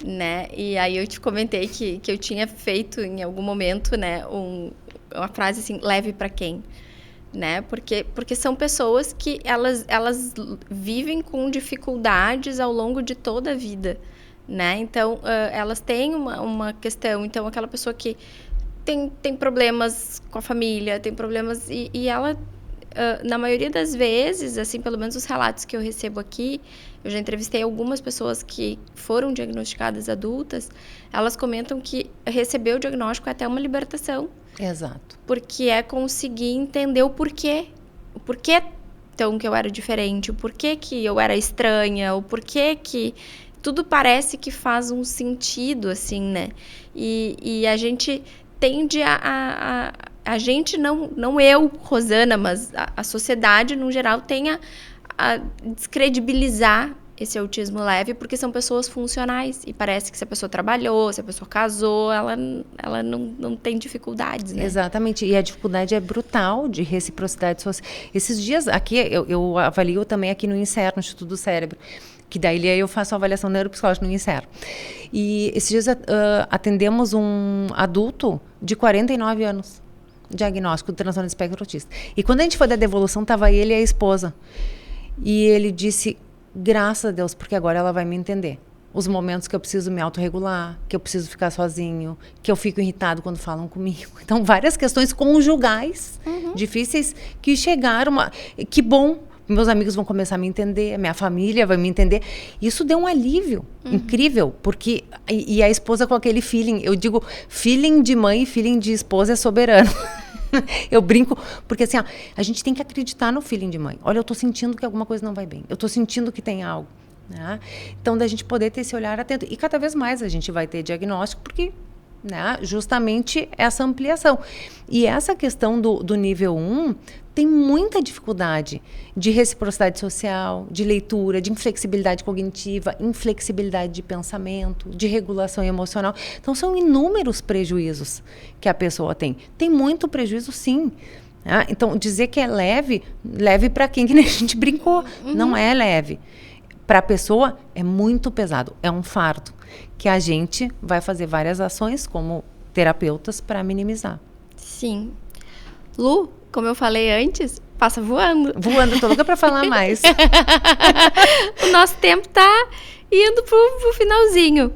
[SPEAKER 1] né? E aí eu te comentei que eu tinha feito em algum momento, né, uma frase assim, leve para quem? Né? Porque são pessoas que elas vivem com dificuldades ao longo de toda a vida, né? Então, elas têm uma questão. Então, aquela pessoa que tem problemas com a família, tem problemas... E ela, na maioria das vezes, assim, pelo menos os relatos que eu recebo aqui, eu já entrevistei algumas pessoas que foram diagnosticadas adultas, elas comentam que receber o diagnóstico é até uma libertação.
[SPEAKER 2] Exato.
[SPEAKER 1] Porque é conseguir entender o porquê. O porquê, então, que eu era diferente, o porquê que eu era estranha, o porquê que... Tudo parece que faz um sentido, assim, né? E a gente tende a gente, não eu, Rosana, mas a sociedade, no geral, tem a descredibilizar esse autismo leve, porque são pessoas funcionais. E parece que se a pessoa trabalhou, se a pessoa casou, ela não tem dificuldades, né?
[SPEAKER 2] Exatamente. E a dificuldade é brutal de reciprocidade social. Esses dias, aqui, eu avalio também aqui no INSER, no Instituto do Cérebro, que daí eu faço a avaliação neuropsicológica no INSER. E esses dias atendemos um adulto de 49 anos, diagnóstico de transtorno de espectro autista. E quando a gente foi da devolução, estava ele e a esposa. E ele disse... Graças a Deus, porque agora ela vai me entender. Os momentos que eu preciso me autorregular, que eu preciso ficar sozinho, que eu fico irritado quando falam comigo. Então, várias questões conjugais difíceis que chegaram. Que bom, meus amigos vão começar a me entender, minha família vai me entender. Isso deu um alívio incrível, porque... E a esposa com aquele feeling, eu digo, feeling de mãe e feeling de esposa é soberano. Eu brinco, porque assim, a gente tem que acreditar no feeling de mãe. Olha, eu tô sentindo que alguma coisa não vai bem. Eu tô sentindo que tem algo. Né? Então, da gente poder ter esse olhar atento. E cada vez mais a gente vai ter diagnóstico, porque né, justamente essa ampliação. E essa questão do nível 1 tem muita dificuldade de reciprocidade social, de leitura, de inflexibilidade cognitiva, inflexibilidade de pensamento, de regulação emocional. Então, são inúmeros prejuízos que a pessoa tem. Tem muito prejuízo, sim. Então, dizer que é leve para quem que nem a gente brincou. Não é leve. Para a pessoa, é muito pesado. É um fardo que a gente vai fazer várias ações como terapeutas para minimizar.
[SPEAKER 1] Sim. Lu, como eu falei antes, passa voando.
[SPEAKER 2] Voando, tô louca para falar mais.
[SPEAKER 1] O nosso tempo tá indo pro finalzinho.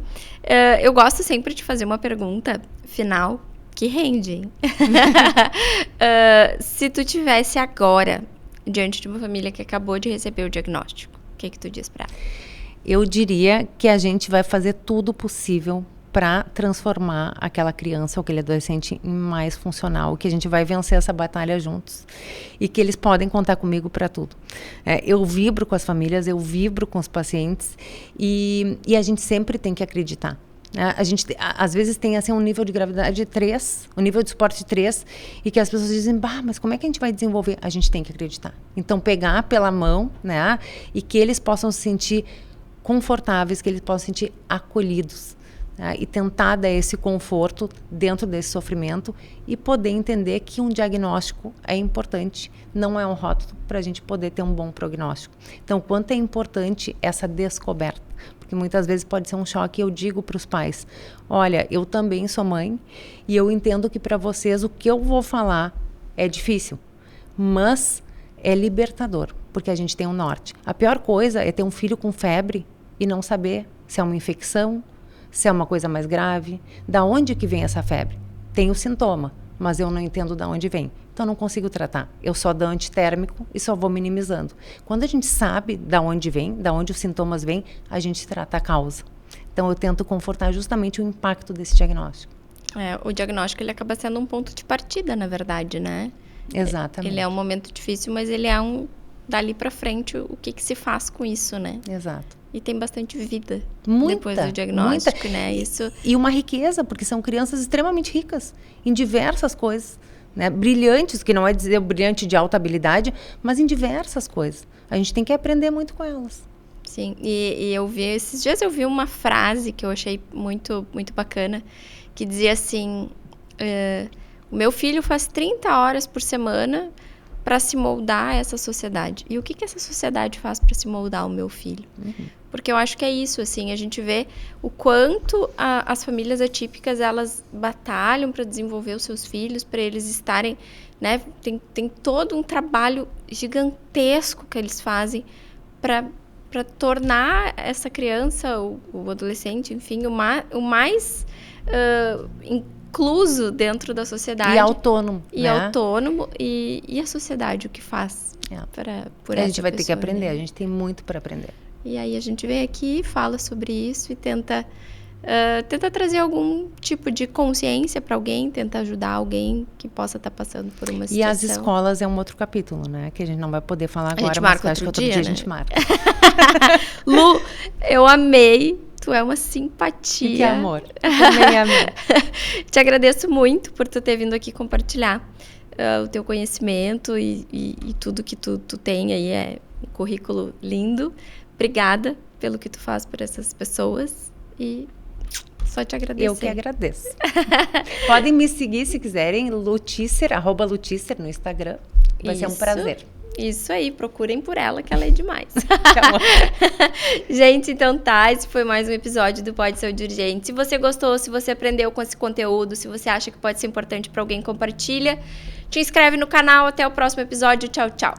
[SPEAKER 1] Eu gosto sempre de fazer uma pergunta final que rende, hein? Se tu tivesse agora diante de uma família que acabou de receber o diagnóstico, o que tu diz para ela?
[SPEAKER 2] Eu diria que a gente vai fazer tudo possível para transformar aquela criança ou aquele adolescente em mais funcional, que a gente vai vencer essa batalha juntos e que eles podem contar comigo para tudo. Eu vibro com as famílias, eu vibro com os pacientes e a gente sempre tem que acreditar. A gente, às vezes, tem assim, um nível de gravidade 3, um nível de suporte 3, e que as pessoas dizem, mas como é que a gente vai desenvolver? A gente tem que acreditar. Então, pegar pela mão, né, e que eles possam se sentir confortáveis, que eles possam se sentir acolhidos. né? E tentar dar esse conforto dentro desse sofrimento e poder entender que um diagnóstico é importante, não é um rótulo para a gente poder ter um bom prognóstico. Então, quanto é importante essa descoberta? Porque muitas vezes pode ser um choque. Eu digo para os pais, olha, eu também sou mãe e eu entendo que para vocês o que eu vou falar é difícil, mas é libertador, porque a gente tem um norte. A pior coisa é ter um filho com febre e não saber se é uma infecção, se é uma coisa mais grave, da onde que vem essa febre. Tem o sintoma, mas eu não entendo de onde vem. Então, eu não consigo tratar. Eu só dou antitérmico e só vou minimizando. Quando a gente sabe de onde vem, de onde os sintomas vêm, a gente trata a causa. Então, eu tento confortar justamente o impacto desse diagnóstico.
[SPEAKER 1] O diagnóstico, ele acaba sendo um ponto de partida, na verdade, né?
[SPEAKER 2] Exatamente.
[SPEAKER 1] Ele é um momento difícil, mas ele é dali pra frente, o que se faz com isso, né?
[SPEAKER 2] Exato.
[SPEAKER 1] E tem bastante vida
[SPEAKER 2] Muita,
[SPEAKER 1] depois do diagnóstico,
[SPEAKER 2] muita.
[SPEAKER 1] né? Isso...
[SPEAKER 2] E uma riqueza, porque são crianças extremamente ricas em diversas coisas, né? Brilhantes, que não é dizer brilhante de alta habilidade, mas em diversas coisas. A gente tem que aprender muito com elas.
[SPEAKER 1] Sim, e esses dias eu vi uma frase que eu achei muito, muito bacana, que dizia assim, o meu filho faz 30 horas por semana para se moldar a essa sociedade. E o que essa sociedade faz para se moldar o meu filho? Uhum. Porque eu acho que é isso, assim, a gente vê o quanto as famílias atípicas, elas batalham para desenvolver os seus filhos, para eles estarem, né, tem todo um trabalho gigantesco que eles fazem para tornar essa criança, o adolescente, enfim, o mais incluso dentro da sociedade.
[SPEAKER 2] E autônomo.
[SPEAKER 1] E
[SPEAKER 2] né?
[SPEAKER 1] autônomo. E a sociedade, o que faz por essa
[SPEAKER 2] A gente vai ter que aprender,
[SPEAKER 1] né?
[SPEAKER 2] A gente tem muito para aprender.
[SPEAKER 1] E aí a gente vem aqui, fala sobre isso e tenta trazer algum tipo de consciência para alguém, tenta ajudar alguém que possa estar passando por uma situação.
[SPEAKER 2] E as escolas é um outro capítulo, né? Que a gente não vai poder falar agora,
[SPEAKER 1] a gente
[SPEAKER 2] mas
[SPEAKER 1] marca
[SPEAKER 2] acho que outro
[SPEAKER 1] dia,
[SPEAKER 2] dia
[SPEAKER 1] né?
[SPEAKER 2] a gente marca.
[SPEAKER 1] Lu, eu amei. Tu é uma simpatia.
[SPEAKER 2] Que amor. Também amei.
[SPEAKER 1] Te agradeço muito por tu ter vindo aqui compartilhar o teu conhecimento e tudo que tu tem aí. É um currículo lindo. Obrigada pelo que tu faz por essas pessoas. E só te agradecer.
[SPEAKER 2] Eu que agradeço. Podem me seguir se quiserem, Lutícer, @Lutícer no Instagram. Vai ser um prazer.
[SPEAKER 1] Isso aí, procurem por ela, que ela é demais. Gente, então tá, esse foi mais um episódio do Pode Saúde Urgente. Se você gostou, se você aprendeu com esse conteúdo, se você acha que pode ser importante para alguém, compartilha. Te inscreve no canal, até o próximo episódio. Tchau, tchau.